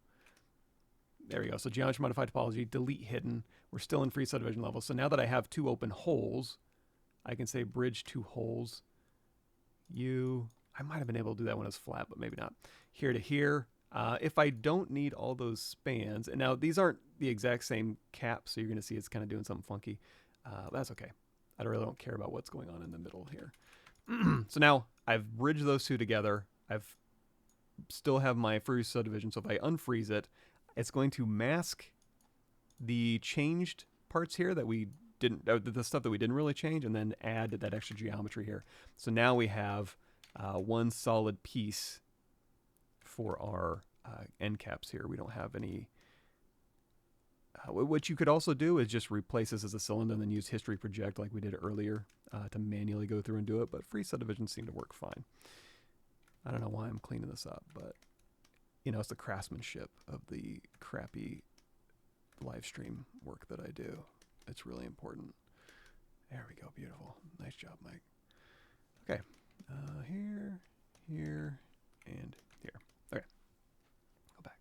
There we go. So Geometry Modify Topology, Delete Hidden. We're still in free subdivision level. So now that I have two open holes, I can say Bridge two holes. I might have been able to do that when it's flat, but maybe not. Here to here. If I don't need all those spans, and now these aren't the exact same cap, so you're going to see it's kind of doing something funky. That's okay. I really don't care about what's going on in the middle here. So now I've bridged those two together. Still have my free subdivision. So if I unfreeze it, it's going to mask the changed parts here that we didn't, the stuff that we didn't really change, and then add that extra geometry here. So now we have one solid piece for our end caps here. We don't have any. What you could also do is just replace this as a cylinder and then use History Project like we did earlier to manually go through and do it, but free subdivisions seem to work fine. I don't know why I'm cleaning this up, but you know, it's the craftsmanship of the crappy live stream work that I do. It's really important. There we go. Beautiful. Nice job, Mike. Okay. Here, here, and here. Okay. Go back.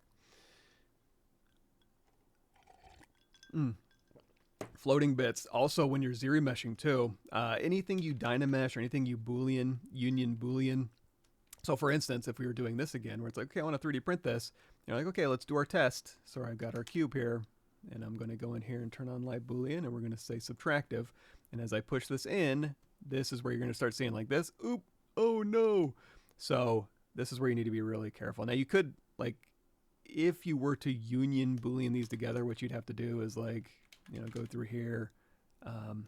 Floating bits. Also, when you're ZRemeshing too, anything you Dynamesh or anything you Boolean, union Boolean. So for instance, if we were doing this again, where it's like, okay, I want to 3D print this. You're like, okay, let's do our test. So I've got our cube here, and I'm going to go in here and turn on live Boolean, and we're going to say subtractive. And as I push this in, this is where you're going to start seeing like this. Oop, oh no. So this is where you need to be really careful. Now you could, like, if you were to union Boolean these together, what you'd have to do is like, you know, go through here.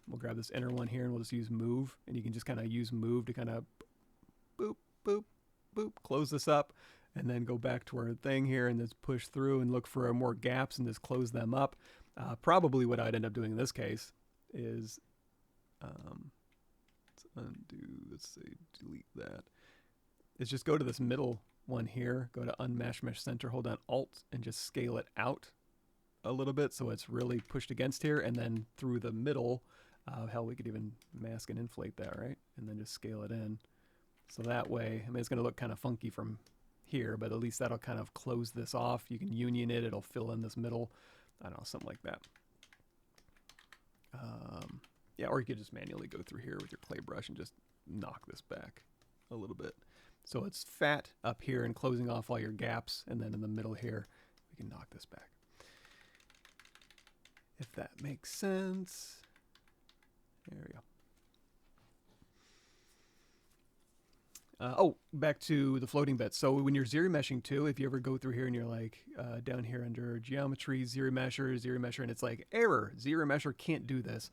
We'll grab this inner one here and we'll just use move, and you can just kind of use move to kind of boop, boop, boop, close this up, and then go back to our thing here and just push through and look for more gaps and just close them up. Probably what I'd end up doing in this case is, let's undo, let's say delete that. Is just go to this middle one here, go to Unmesh Mesh Center, hold down Alt, and just scale it out a little bit so it's really pushed against here, and then through the middle, hell, we could even mask and inflate that, right? And then just scale it in. So that way, I mean, it's going to look kind of funky from here, but at least that'll kind of close this off. You can union it, it'll fill in this middle. I don't know, something like that. Yeah, or you could just manually go through here with your clay brush and just knock this back a little bit. So it's fat up here and closing off all your gaps, and then in the middle here, we can knock this back. If that makes sense. There we go. Oh, back to the floating bits. So when you're ZRemeshing too, if you ever go through here and you're like down here under geometry, ZRemesher, and it's like error, ZRemesher can't do this.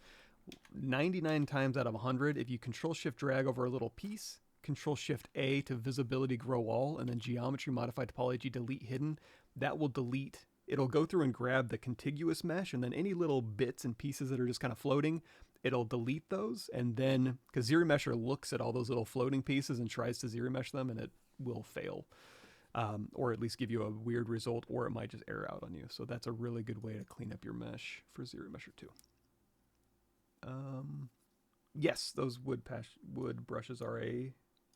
99 times out of 100, if you Control-Shift drag over a little piece, Control-Shift-A to visibility grow all, and then geometry modify topology delete hidden, that will delete. It'll go through and grab the contiguous mesh, and then any little bits and pieces that are just kind of floating, it'll delete those, and then, because ZRemesher looks at all those little floating pieces and tries to ZRemesh them, and it will fail. Or at least give you a weird result, or it might just error out on you. So that's a really good way to clean up your mesh for ZRemesher 2. Yes, those wood brushes are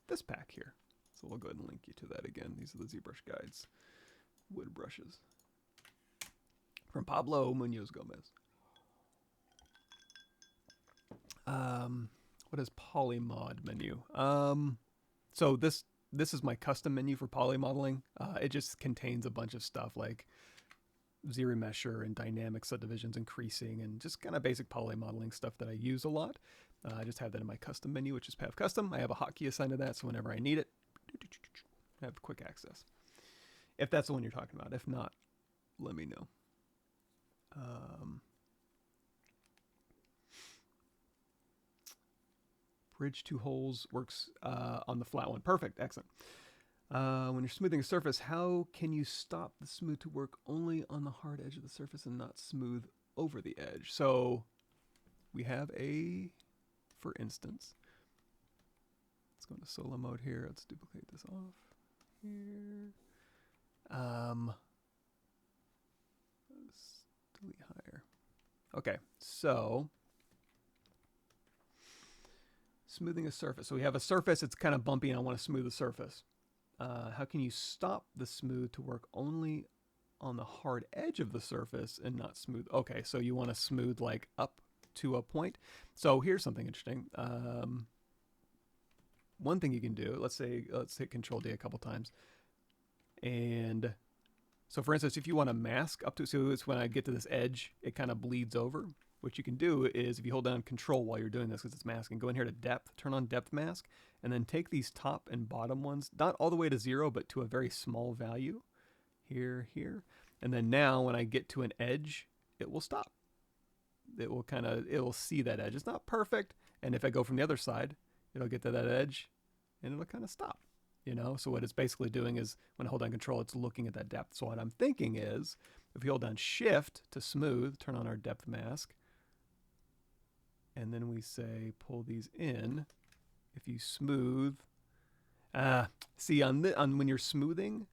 this pack here. So we'll go ahead and link you to that again. These are the ZBrush guides. Wood brushes. From Pablo Munoz Gomez. What is polymod menu? So this is my custom menu for poly modeling. It just contains a bunch of stuff like ZRemesher and dynamic subdivisions increasing and just kind of basic poly modeling stuff that I use a lot. I just have that in my custom menu, which is Pav Custom. I have a hotkey assigned to that, so whenever I need it, I have quick access. If that's the one you're talking about. If not, let me know. Bridge 2 holes works on the flat one. Perfect. Excellent. When you're smoothing a surface, how can you stop the smooth to work only on the hard edge of the surface and not smooth over the edge? So we have for instance, let's go into solo mode here. Let's duplicate this off here. Let's delete higher. Okay, so smoothing a surface. So we have a surface, it's kind of bumpy and I want to smooth the surface. How can you stop the smooth to work only on the hard edge of the surface and not smooth? Okay, so you want to smooth like up to a point. So here's something interesting. One thing you can do, let's hit Control D a couple times. And so for instance, if you want to mask up to, so it's when I get to this edge, it kind of bleeds over. What you can do is if you hold down Control while you're doing this, because it's masking, go in here to depth, turn on depth mask, and then take these top and bottom ones, not all the way to 0, but to a very small value, here. And then now when I get to an edge, it will stop. It will see that edge. It's not perfect. And if I go from the other side, it'll get to that edge and it'll kind of stop, you know? So what it's basically doing is when I hold down Control, it's looking at that depth. So what I'm thinking is if we hold down Shift to smooth, turn on our depth mask, and then we say pull these in. If you smooth, see on when you're smoothing,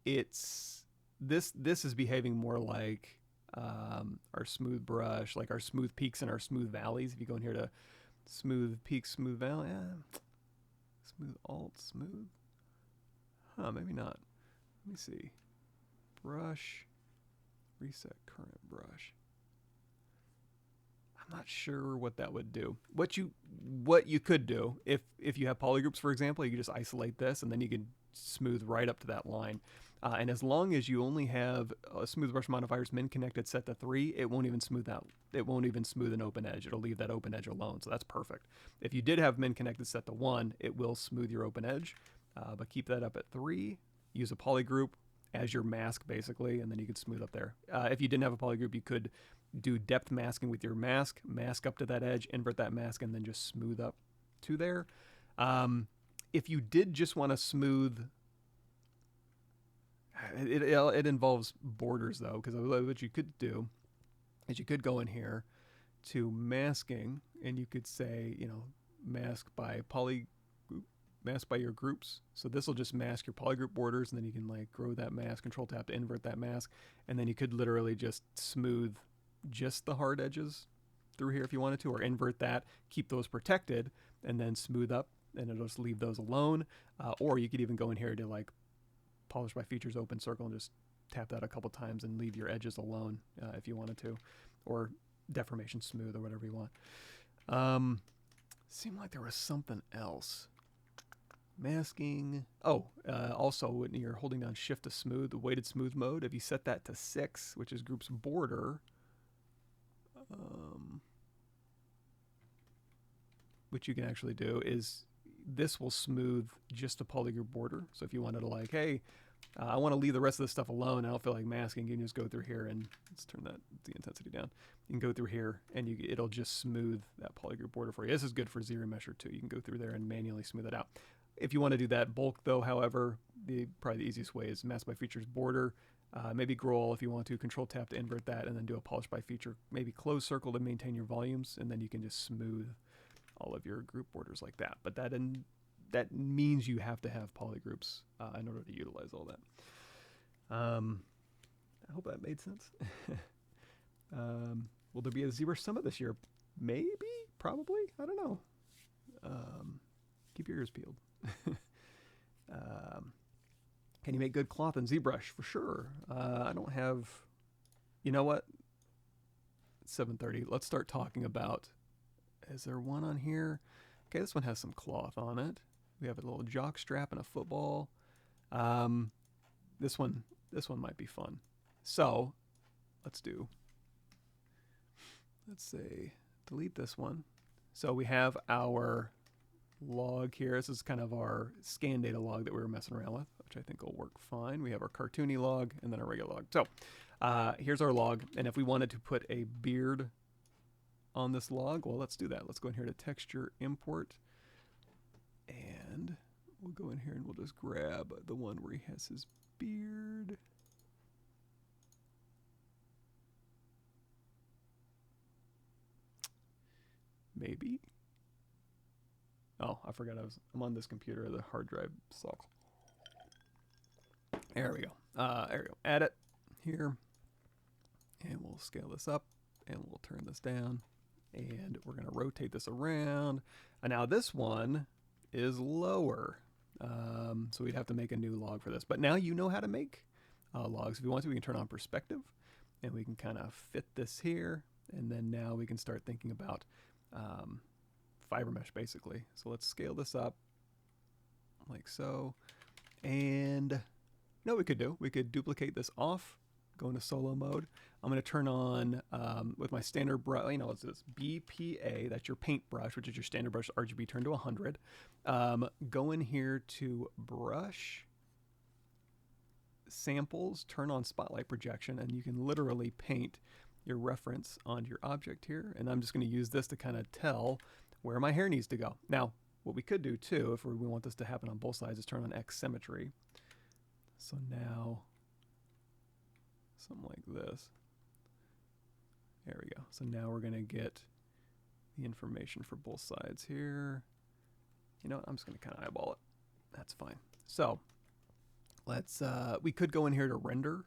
it's this is behaving more like our smooth brush, like our smooth peaks and our smooth valleys. If you go in here to smooth peaks, smooth valley, smooth alt, smooth. Maybe not. Let me see. Brush, reset current brush. I'm not sure what that would do. What you could do, if you have polygroups, for example, you could just isolate this and then you can smooth right up to that line. And as long as you only have smooth brush modifiers min connected set to 3, it won't even smooth out. It won't even smooth an open edge. It'll leave that open edge alone. So that's perfect. If you did have min connected set to 1, it will smooth your open edge. But keep that up at 3. Use a polygroup as your mask basically, and then you could smooth up there. If you didn't have a polygroup, you could do depth masking with your mask up to that edge, invert that mask, and then just smooth up to there. If you did just want to smooth, it involves borders though, because what you could do is you could go in here to masking, and you could say, you know, mask by mask by your groups. So this will just mask your polygroup borders, and then you can like grow that mask, Control Tab to invert that mask, and then you could literally just smooth just the hard edges through here if you wanted to, or invert that, keep those protected, and then smooth up, and it'll just leave those alone. Or you could even go in here to like polish by features, open circle, and just tap that a couple times and leave your edges alone if you wanted to, or deformation smooth or whatever you want. Seemed like there was something else. Masking. Also when you're holding down Shift to smooth, the weighted smooth mode, if you set that to 6, which is group's border, what you can actually do is this will smooth just a polygroup border. So if you wanted to like, hey, I want to leave the rest of this stuff alone, I don't feel like masking, you can just go through here and let's turn the intensity down. You can go through here and it'll just smooth that polygroup border for you. This is good for ZRemesher too. You can go through there and manually smooth it out. If you want to do that bulk though, however, probably the easiest way is mask by features border, Maybe scroll if you want to, control tab to invert that, and then do a polish by feature. Maybe close circle to maintain your volumes, and then you can just smooth all of your group borders like that. But that means you have to have polygroups in order to utilize all that. I hope that made sense. Will there be a ZBrush Summit this year? Maybe, probably, I don't know. Keep your ears peeled. Can you make good cloth in ZBrush? For sure. I don't have, you know what? It's 7:30. Let's start talking about, is there one on here? Okay, this one has some cloth on it. We have a little jock strap and a football. This one might be fun. So let's say delete this one. So we have our log here. This is kind of our scan data log that we were messing around with, which I think will work fine. We have our cartoony log and then our regular log. So here's our log. And if we wanted to put a beard on this log, well, let's do that. Let's go in here to texture import. And we'll go in here and we'll just grab the one where he has his beard. Maybe. Oh, I forgot I'm on this computer. The hard drive sucks. There we go. There we go. Add it here. And we'll scale this up. And we'll turn this down. And we're going to rotate this around. And now this one is lower. So we'd have to make a new log for this. But now you know how to make logs. If you want to, we can turn on perspective. And we can kind of fit this here. And then now we can start thinking about FiberMesh basically. So let's scale this up like so. And you know what we could do? We could duplicate this off, go into solo mode. I'm going to turn on with my standard brush, you know, it's this BPA, that's your paint brush, which is your standard brush RGB turned to 100. Go in here to brush, samples, turn on spotlight projection, and you can literally paint your reference onto your object here. And I'm just going to use this to kind of tell where my hair needs to go. Now, what we could do too, if we want this to happen on both sides, is turn on X symmetry. So now, something like this. There we go. So now we're going to get the information for both sides here. You know what? I'm just going to kind of eyeball it. That's fine. So let's, we could go in here to render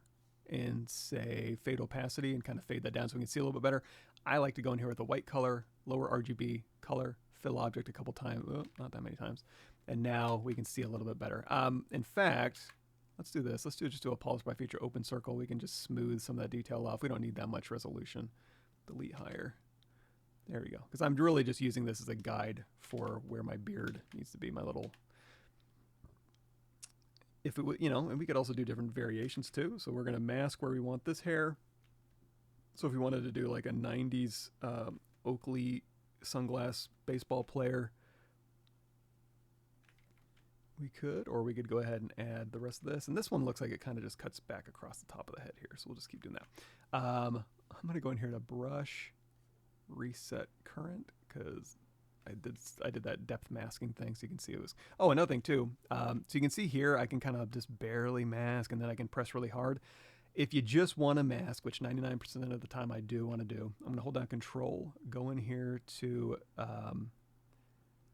and say fade opacity and kind of fade that down so we can see a little bit better. I like to go in here with a white color, lower RGB color, fill object a couple times, not that many times, and now we can see a little bit better. In fact, let's do this. Let's just do a polish by feature open circle. We can just smooth some of that detail off. We don't need that much resolution. Delete higher. There we go. Because I'm really just using this as a guide for where my beard needs to be, my little, if it would, you know, and we could also do different variations too. So we're going to mask where we want this hair. So if we wanted to do like a 90s Oakley sunglass baseball player, we could, or we could go ahead and add the rest of this. And this one looks like it kind of just cuts back across the top of the head here. So we'll just keep doing that. I'm going to go in here to brush, reset current, because I did that depth masking thing, so you can see it was, oh, another thing too, so you can see here I can kind of just barely mask, and then I can press really hard. If you just want to mask, which 99% of the time I do want to do, I'm going to hold down control, go in here to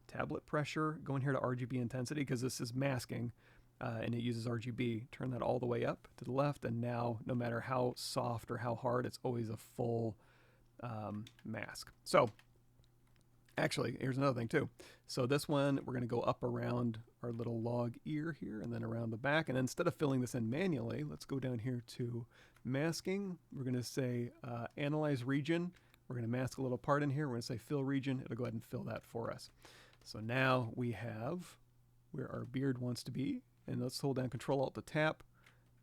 tablet pressure, go in here to RGB intensity, because this is masking and it uses RGB, turn that all the way up to the left, and now no matter how soft or how hard, it's always a full mask. So actually, here's another thing too. So this one, we're going to go up around our little log ear here and then around the back. And then instead of filling this in manually, let's go down here to masking. We're going to say analyze region. We're going to mask a little part in here. We're going to say fill region. It'll go ahead and fill that for us. So now we have where our beard wants to be. And let's hold down Control Alt to tap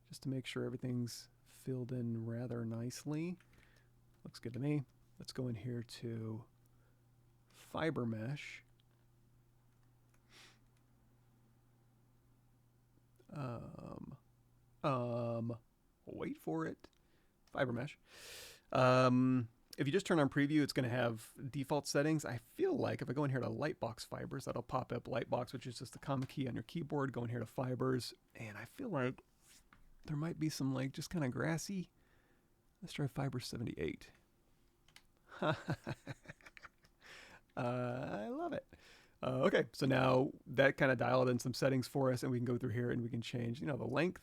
just to make sure everything's filled in rather nicely. Looks good to me. Let's go in here to FiberMesh. Wait for it. FiberMesh. If you just turn on preview, it's going to have default settings. I feel like if I go in here to Lightbox Fibers, that'll pop up Lightbox, which is just the common key on your keyboard. Go in here to Fibers, and I feel like there might be some like just kind of grassy. Let's try fiber 78. I love it. Okay, so now that kind of dialed in some settings for us, and we can go through here and we can change, you know, the length.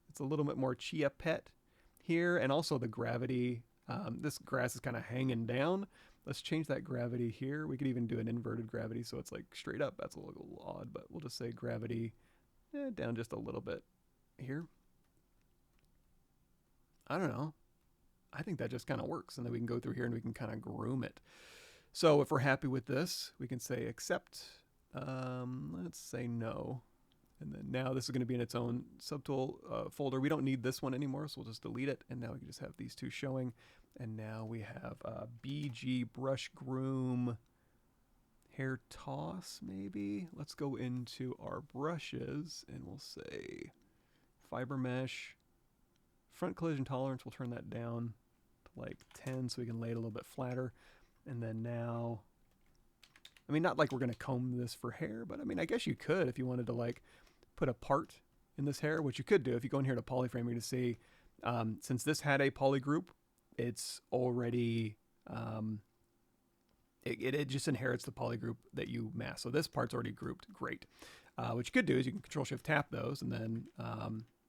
It's a little bit more chia pet here, and also the gravity. This grass is kind of hanging down. Let's change that gravity here. We could even do an inverted gravity, so it's like straight up. That's a little odd, but we'll just say gravity down just a little bit here. I don't know. I think that just kind of works, and then we can go through here and we can kind of groom it. So if we're happy with this, we can say accept. Let's say no. And then now this is going to be in its own subtool folder. We don't need this one anymore, so we'll just delete it. And now we can just have these two showing. And now we have BG brush groom hair toss, maybe. Let's go into our brushes and we'll say FiberMesh. Front collision tolerance, we'll turn that down to like 10 so we can lay it a little bit flatter. And then now, I mean, not like we're going to comb this for hair, but I mean, I guess you could if you wanted to like put a part in this hair, which you could do. If you go in here to polyframe, you're going to see, since this had a poly group, it's already, it just inherits the poly group that you mask. So this part's already grouped. Great. What you could do is you can Control Shift tap those and then,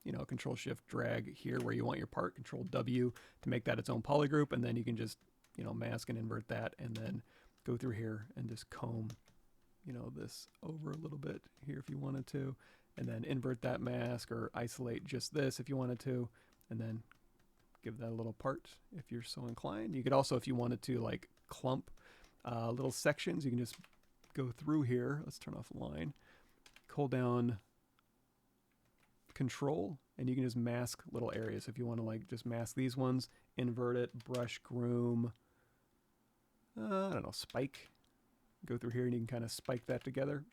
you know, Control Shift drag here where you want your part, Control W to make that its own poly group. And then you can just, you know, mask and invert that and then go through here and just comb, you know, this over a little bit here if you wanted to, and then invert that mask or isolate just this if you wanted to, and then give that a little part if you're so inclined. You could also, if you wanted to like clump little sections, you can just go through here. Let's turn off line, hold down Control, and you can just mask little areas. If you want to like just mask these ones, invert it, brush groom, I don't know, spike. Go through here and you can kind of spike that together.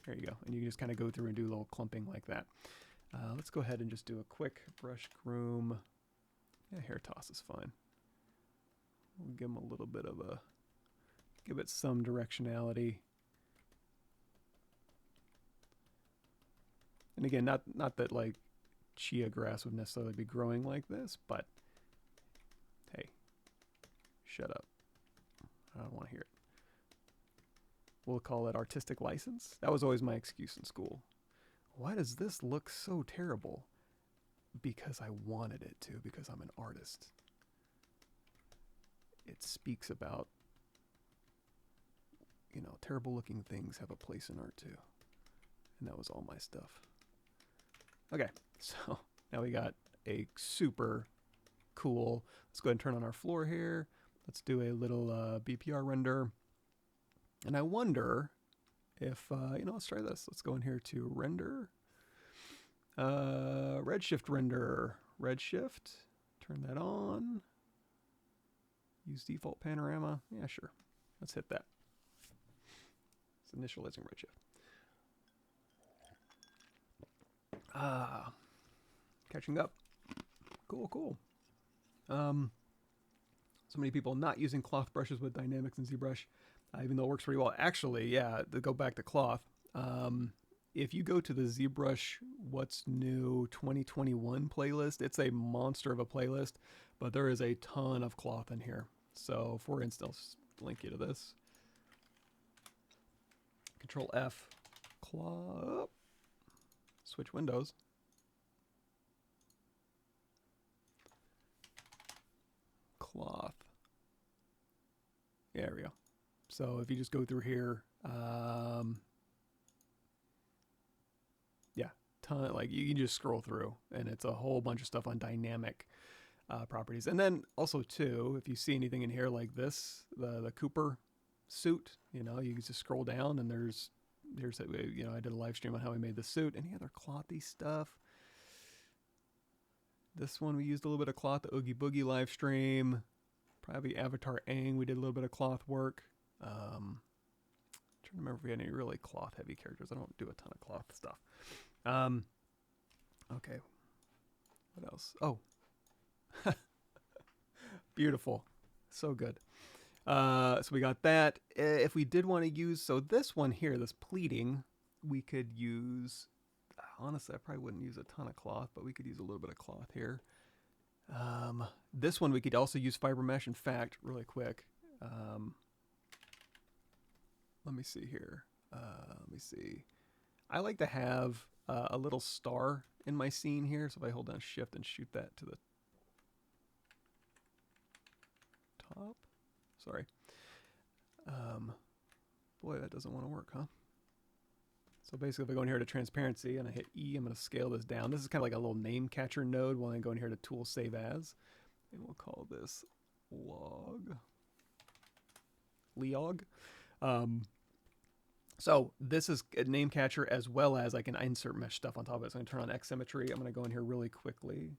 There you go. And you can just kind of go through and do a little clumping like that. Let's go ahead and just do a quick brush groom. Yeah, hair toss is fine. We'll give them a little bit of a, give it some directionality. And again, not that like chia grass would necessarily be growing like this, but hey, shut up. I don't want to hear it. We'll call it artistic license. That was always my excuse in school. Why does this look so terrible? Because I wanted it to, because I'm an artist. It speaks about, you know, terrible looking things have a place in art too. And that was all my stuff. Okay, so now we got a super cool, let's go ahead and turn on our floor here. Let's do a little BPR render. And I wonder if, you know, let's try this. Let's go in here to render. Redshift render. Redshift. Turn that on. Use default panorama. Yeah, sure. Let's hit that. It's initializing redshift. Catching up. Cool, cool. So many people not using cloth brushes with Dynamesh and ZBrush, even though it works pretty well. Actually, yeah, to go back to cloth, if you go to the ZBrush What's New 2021 playlist, it's a monster of a playlist, but there is a ton of cloth in here. So for instance, I'll link you to this. Control F, cloth, switch windows. Cloth. Yeah, there we go. So if you just go through here, yeah, ton, like you can just scroll through and it's a whole bunch of stuff on dynamic properties. And then also too, if you see anything in here like this, the Cooper suit, you know, you can just scroll down and there's you know, I did a live stream on how we made the suit. Any other clothy stuff? This one we used a little bit of cloth, the Oogie Boogie live stream. Probably Avatar Aang, we did a little bit of cloth work. Trying to remember if we had any really cloth heavy characters. I don't do a ton of cloth stuff. Okay. What else? Oh. Beautiful. So good. So we got that. If we did want to use, so this one here, this pleating, we could use honestly, I probably wouldn't use a ton of cloth, but we could use a little bit of cloth here. This one we could also use FiberMesh. In fact, really quick, let me see here. Let me see. I like to have a little star in my scene here. So if I hold down Shift and shoot that to the top. Sorry. Boy, that doesn't want to work, huh? So basically, if I go in here to transparency and I hit E, I'm going to scale this down. This is kind of like a little name catcher node. We'll then go in here to Tool Save As, and we'll call this Leog. So this is a name catcher as well as I can insert mesh stuff on top of it. So I'm going to turn on X symmetry. I'm going to go in here really quickly.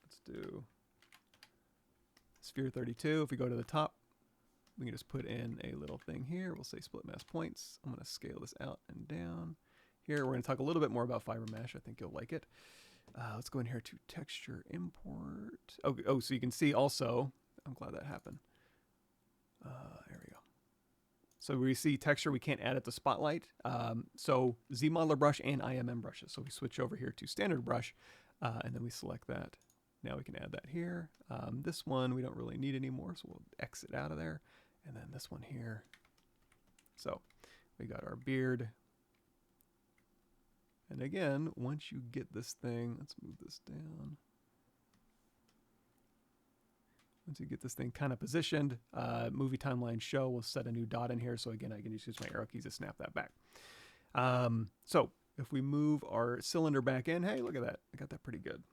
Let's do Sphere 32. If we go to the top, we can just put in a little thing here. We'll say split mass points. I'm going to scale this out and down. Here, we're going to talk a little bit more about FiberMesh. I think you'll like it. Let's go in here to texture import. Oh, so you can see also, I'm glad that happened. There we go. So we see texture, we can't add it to Spotlight. So ZModeler brush and IMM brushes. So we switch over here to standard brush, and then we select that. Now we can add that here. This one we don't really need anymore, so we'll exit out of there. And then this one here. So we got our beard. And again, once you get this thing, let's move this down. Once you get this thing kind of positioned, movie timeline show, we'll set a new dot in here. So again, I can just use my arrow keys to snap that back. So if we move our cylinder back in, hey, look at that. I got that pretty good.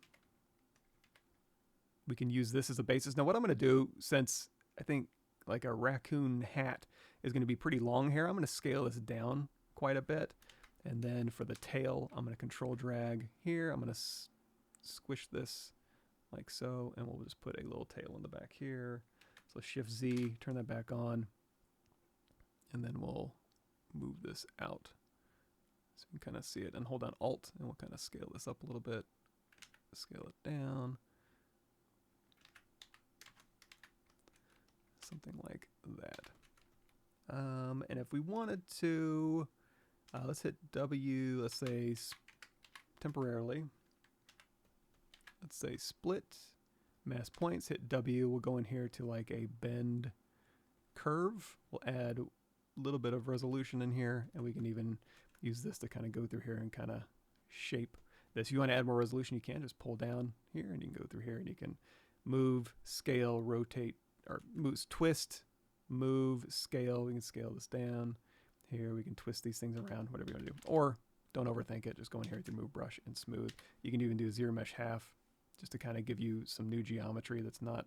We can use this as a basis. Now what I'm going to do, since I think like a raccoon hat is going to be pretty long hair, I'm going to scale this down quite a bit. And then for the tail, I'm going to control drag here. I'm going to squish this like so, and we'll just put a little tail in the back here. So Shift Z, turn that back on, and then we'll move this out so you can kind of see it, and hold down Alt, and we'll kind of scale this up a little bit, scale it down, something like that. And if we wanted to, let's hit W, let's say temporarily. Let's say split, mass points, hit W. We'll go in here to like a bend curve. We'll add a little bit of resolution in here, and we can even use this to kind of go through here and kind of shape this. If you want to add more resolution, you can just pull down here, and you can go through here, and you can move, scale, rotate, or move, twist, move, scale. We can scale this down. Here we can twist these things around, whatever you want to do. Or don't overthink it. Just go in here to move brush and smooth. You can even do ZRemesh half just to kind of give you some new geometry that's not,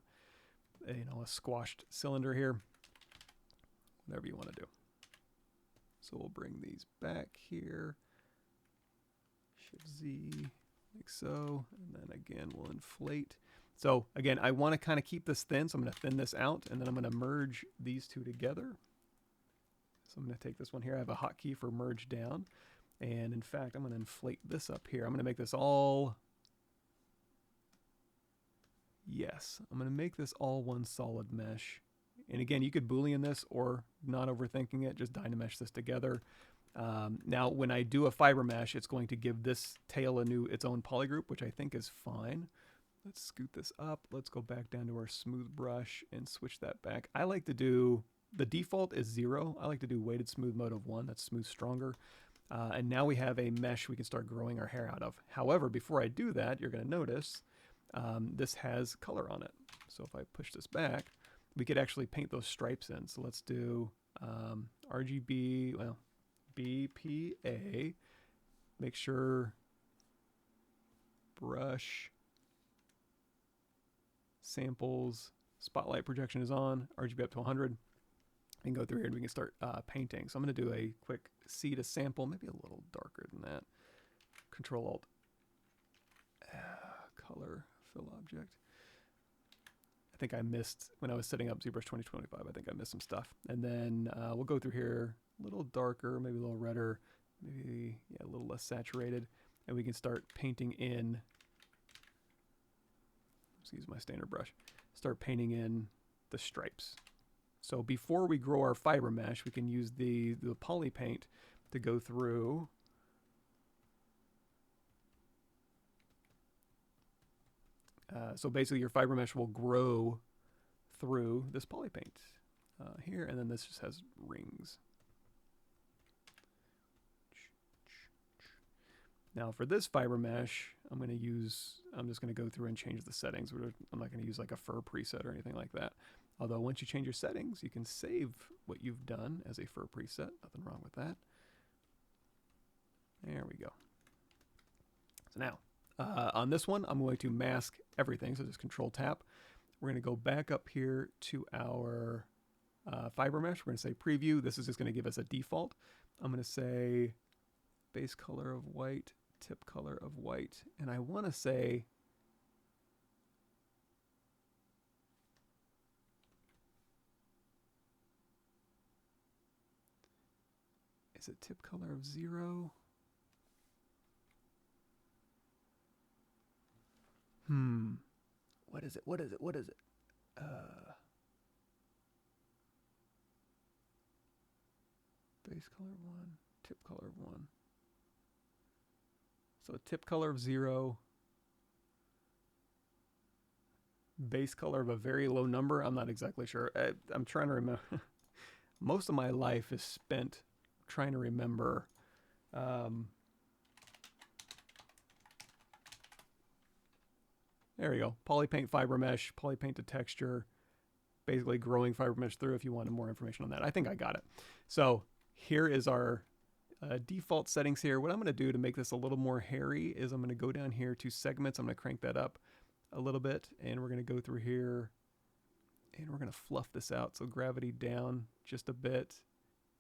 you know, a squashed cylinder here. Whatever you want to do. So we'll bring these back here. Shift Z, like so. And then again, we'll inflate. So again, I want to kind of keep this thin, so I'm going to thin this out, and then I'm going to merge these two together. So I'm going to take this one here. I have a hotkey for merge down. And in fact, I'm going to inflate this up here. I'm going to make this all... Yes, I'm going to make this all one solid mesh. And again, you could Boolean this or not overthinking it, just Dynamesh this together. Now, when I do a FiberMesh, it's going to give this tail its own polygroup, which I think is fine. Let's scoot this up. Let's go back down to our smooth brush and switch that back. I like to do... The default is 0. I like to do weighted smooth mode of 1. That's smooth stronger. And now we have a mesh we can start growing our hair out of. However, before I do that, you're going to notice this has color on it. So if I push this back, we could actually paint those stripes in. So let's do RGB, well, BPA. Make sure brush, samples, spotlight projection is on, RGB up to 100. And go through here and we can start painting. So I'm going to do a quick C to sample, maybe a little darker than that. Control Alt, color, fill object. I think I missed, when I was setting up ZBrush 2025, I think I missed some stuff. And then we'll go through here a little darker, maybe a little redder, maybe a little less saturated. And we can start painting in, let's use my standard brush, start painting in the stripes. So before we grow our FiberMesh, we can use the polypaint to go through So basically your FiberMesh will grow through this polypaint here, and then this just has rings. Now for this FiberMesh, I'm just going to go through and change the settings. I'm not going to use like a fur preset or anything like that. Although once you change your settings, you can save what you've done as a fur preset. Nothing wrong with that. There we go. So now, on this one, I'm going to mask everything. So just Control Tap. We're going to go back up here to our FiberMesh. We're going to say Preview. This is just going to give us a default. I'm going to say base color of white, tip color of white, and I want to say is it tip color of 0? What is it? What is it? What is it? Base color of 1, tip color of 1. So tip color of 0, base color of a very low number. I'm not exactly sure. I'm trying to remember. Most of my life is spent trying to remember. There we go. Polypaint FiberMesh, polypaint to texture, basically growing FiberMesh through if you wanted more information on that. I think I got it. So here is our default settings here. What I'm going to do to make this a little more hairy is I'm going to go down here to segments. I'm going to crank that up a little bit, and we're going to go through here, and we're going to fluff this out. So gravity down just a bit,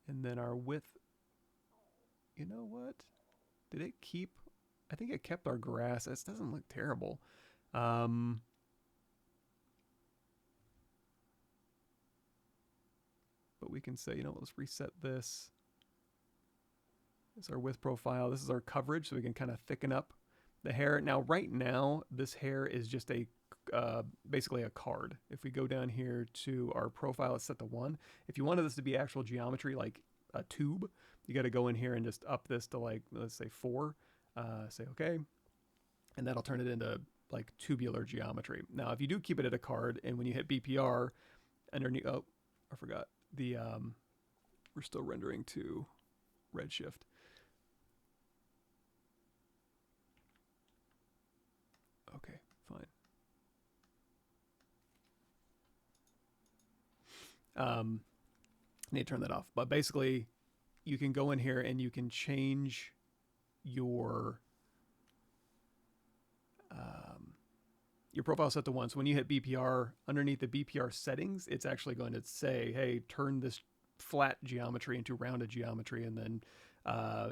and then our width. You know what? Did it keep? I think it kept our grass. This doesn't look terrible. But we can say, you know, let's reset this. This is our width profile. This is our coverage, so we can kind of thicken up the hair. Now, right now, this hair is just a basically a card. If we go down here to our profile, it's set to 1. If you wanted this to be actual geometry, like a tube, you got to go in here and just up this to, like, let's say 4. Say OK, and that'll turn it into like tubular geometry. Now, if you do keep it at a card, and when you hit BPR underneath, oh, I forgot the we're still rendering to Redshift. Okay, fine. Need to turn that off. But basically, you can go in here and you can change your profile set to 1. So when you hit BPR, underneath the BPR settings, it's actually going to say, hey, turn this flat geometry into rounded geometry, and then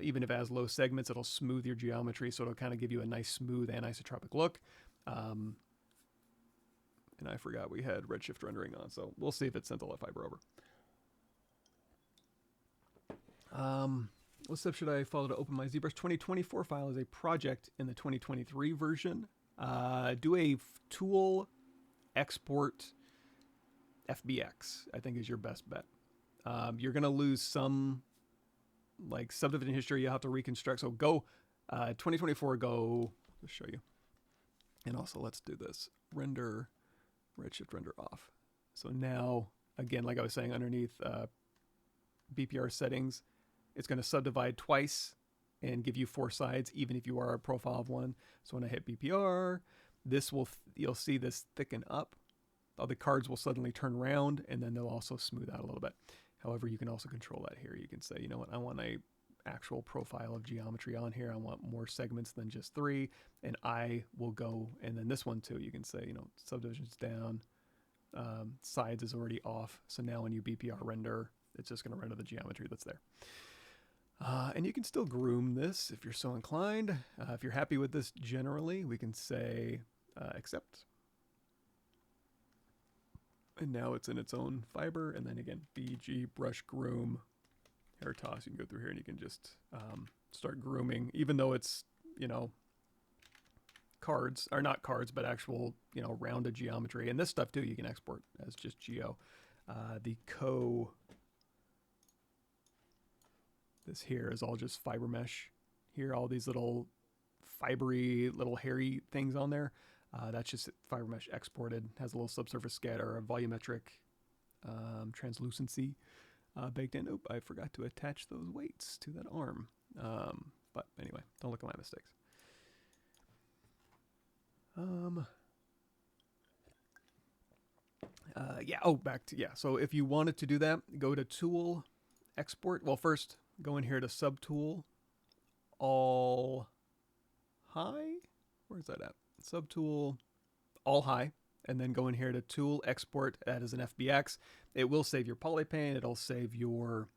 even if it has low segments, it'll smooth your geometry, so it'll kind of give you a nice smooth anisotropic look. And I forgot we had Redshift rendering on, so we'll see if it sent all that fiber over. What step should I follow to open my ZBrush 2024 file as a project in the 2023 version? Do a tool export FBX, I think, is your best bet. You're going to lose some like subdivision history. You'll have to reconstruct. So go 2024, go, let's show you. And also let's do this. Render, Redshift render off. So now, again, like I was saying, underneath BPR settings, it's going to subdivide twice and give you 4 sides, even if you are a profile of 1. So when I hit BPR, this will, you'll see this thicken up. All the cards will suddenly turn around, and then they'll also smooth out a little bit. However, you can also control that here. You can say, you know what, I want a actual profile of geometry on here. I want more segments than just 3, and I will go, and then this one too, you can say, you know, subdivisions down, sides is already off. So now when you BPR render, it's just going to render the geometry that's there. And you can still groom this if you're so inclined. If you're happy with this generally, we can say accept. And now it's in its own fiber. And then again, BG, brush, groom, hair toss. You can go through here and you can just start grooming, even though it's, you know, cards, or not cards, but actual, you know, rounded geometry. And this stuff too, you can export as just geo. This here is all just FiberMesh. Here, all these little fibery, little hairy things on there. That's just FiberMesh exported. Has a little subsurface scatter, a volumetric translucency baked in. Oop, I forgot to attach those weights to that arm. But anyway, don't look at my mistakes. Yeah, oh, back to, yeah. So if you wanted to do that, go to Tool, Export. Well, first, go in here to Subtool, All High. Where's that at? Subtool, All High. And then go in here to Tool, Export. That is an FBX. It will save your polypaint. It'll save your,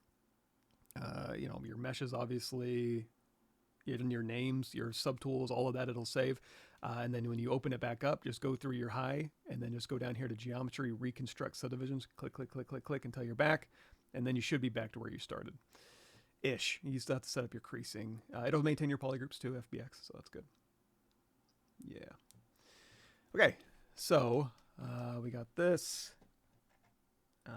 your meshes, obviously, even your names, your subtools, all of that it'll save. And then when you open it back up, just go through your high and then just go down here to Geometry, Reconstruct Subdivisions. Click, click, click, click, click until you're back. And then you should be back to where you started. Ish. You still have to set up your creasing. It'll maintain your polygroups too, FBX, so that's good. Yeah. Okay, so we got this. How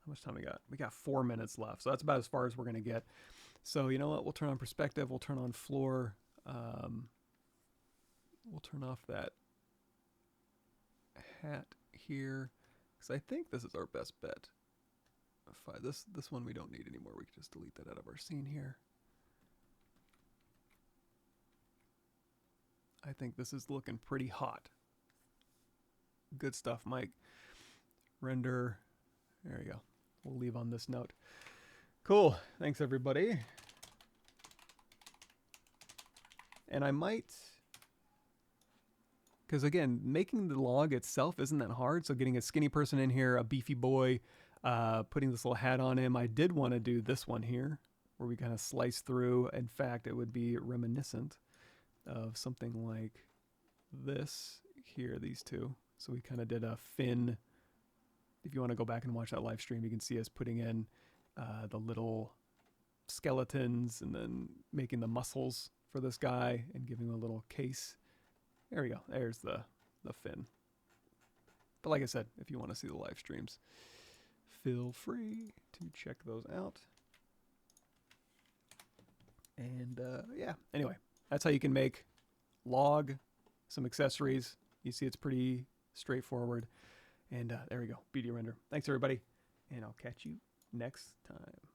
much time we got? We got 4 minutes left, so that's about as far as we're going to get. So you know what? We'll turn on perspective. We'll turn on floor. We'll turn off that hat here because I think this is our best bet. This one we don't need anymore. We can just delete that out of our scene here. I think this is looking pretty hot. Good stuff, Mike. Render. There you go. We'll leave on this note. Cool. Thanks, everybody. And I might, because again, making the log itself isn't that hard. So getting a skinny person in here, a beefy boy, putting this little hat on him. I did want to do this one here where we kind of slice through. In fact, it would be reminiscent of something like this here, these two. So we kind of did a fin. If you want to go back and watch that live stream, you can see us putting in the little skeletons and then making the muscles for this guy and giving him a little case. There we go. There's the fin. But like I said, if you want to see the live streams, feel free to check those out. And yeah, anyway, that's how you can make log, some accessories. You see it's pretty straightforward. And there we go, beauty render. Thanks, everybody, and I'll catch you next time.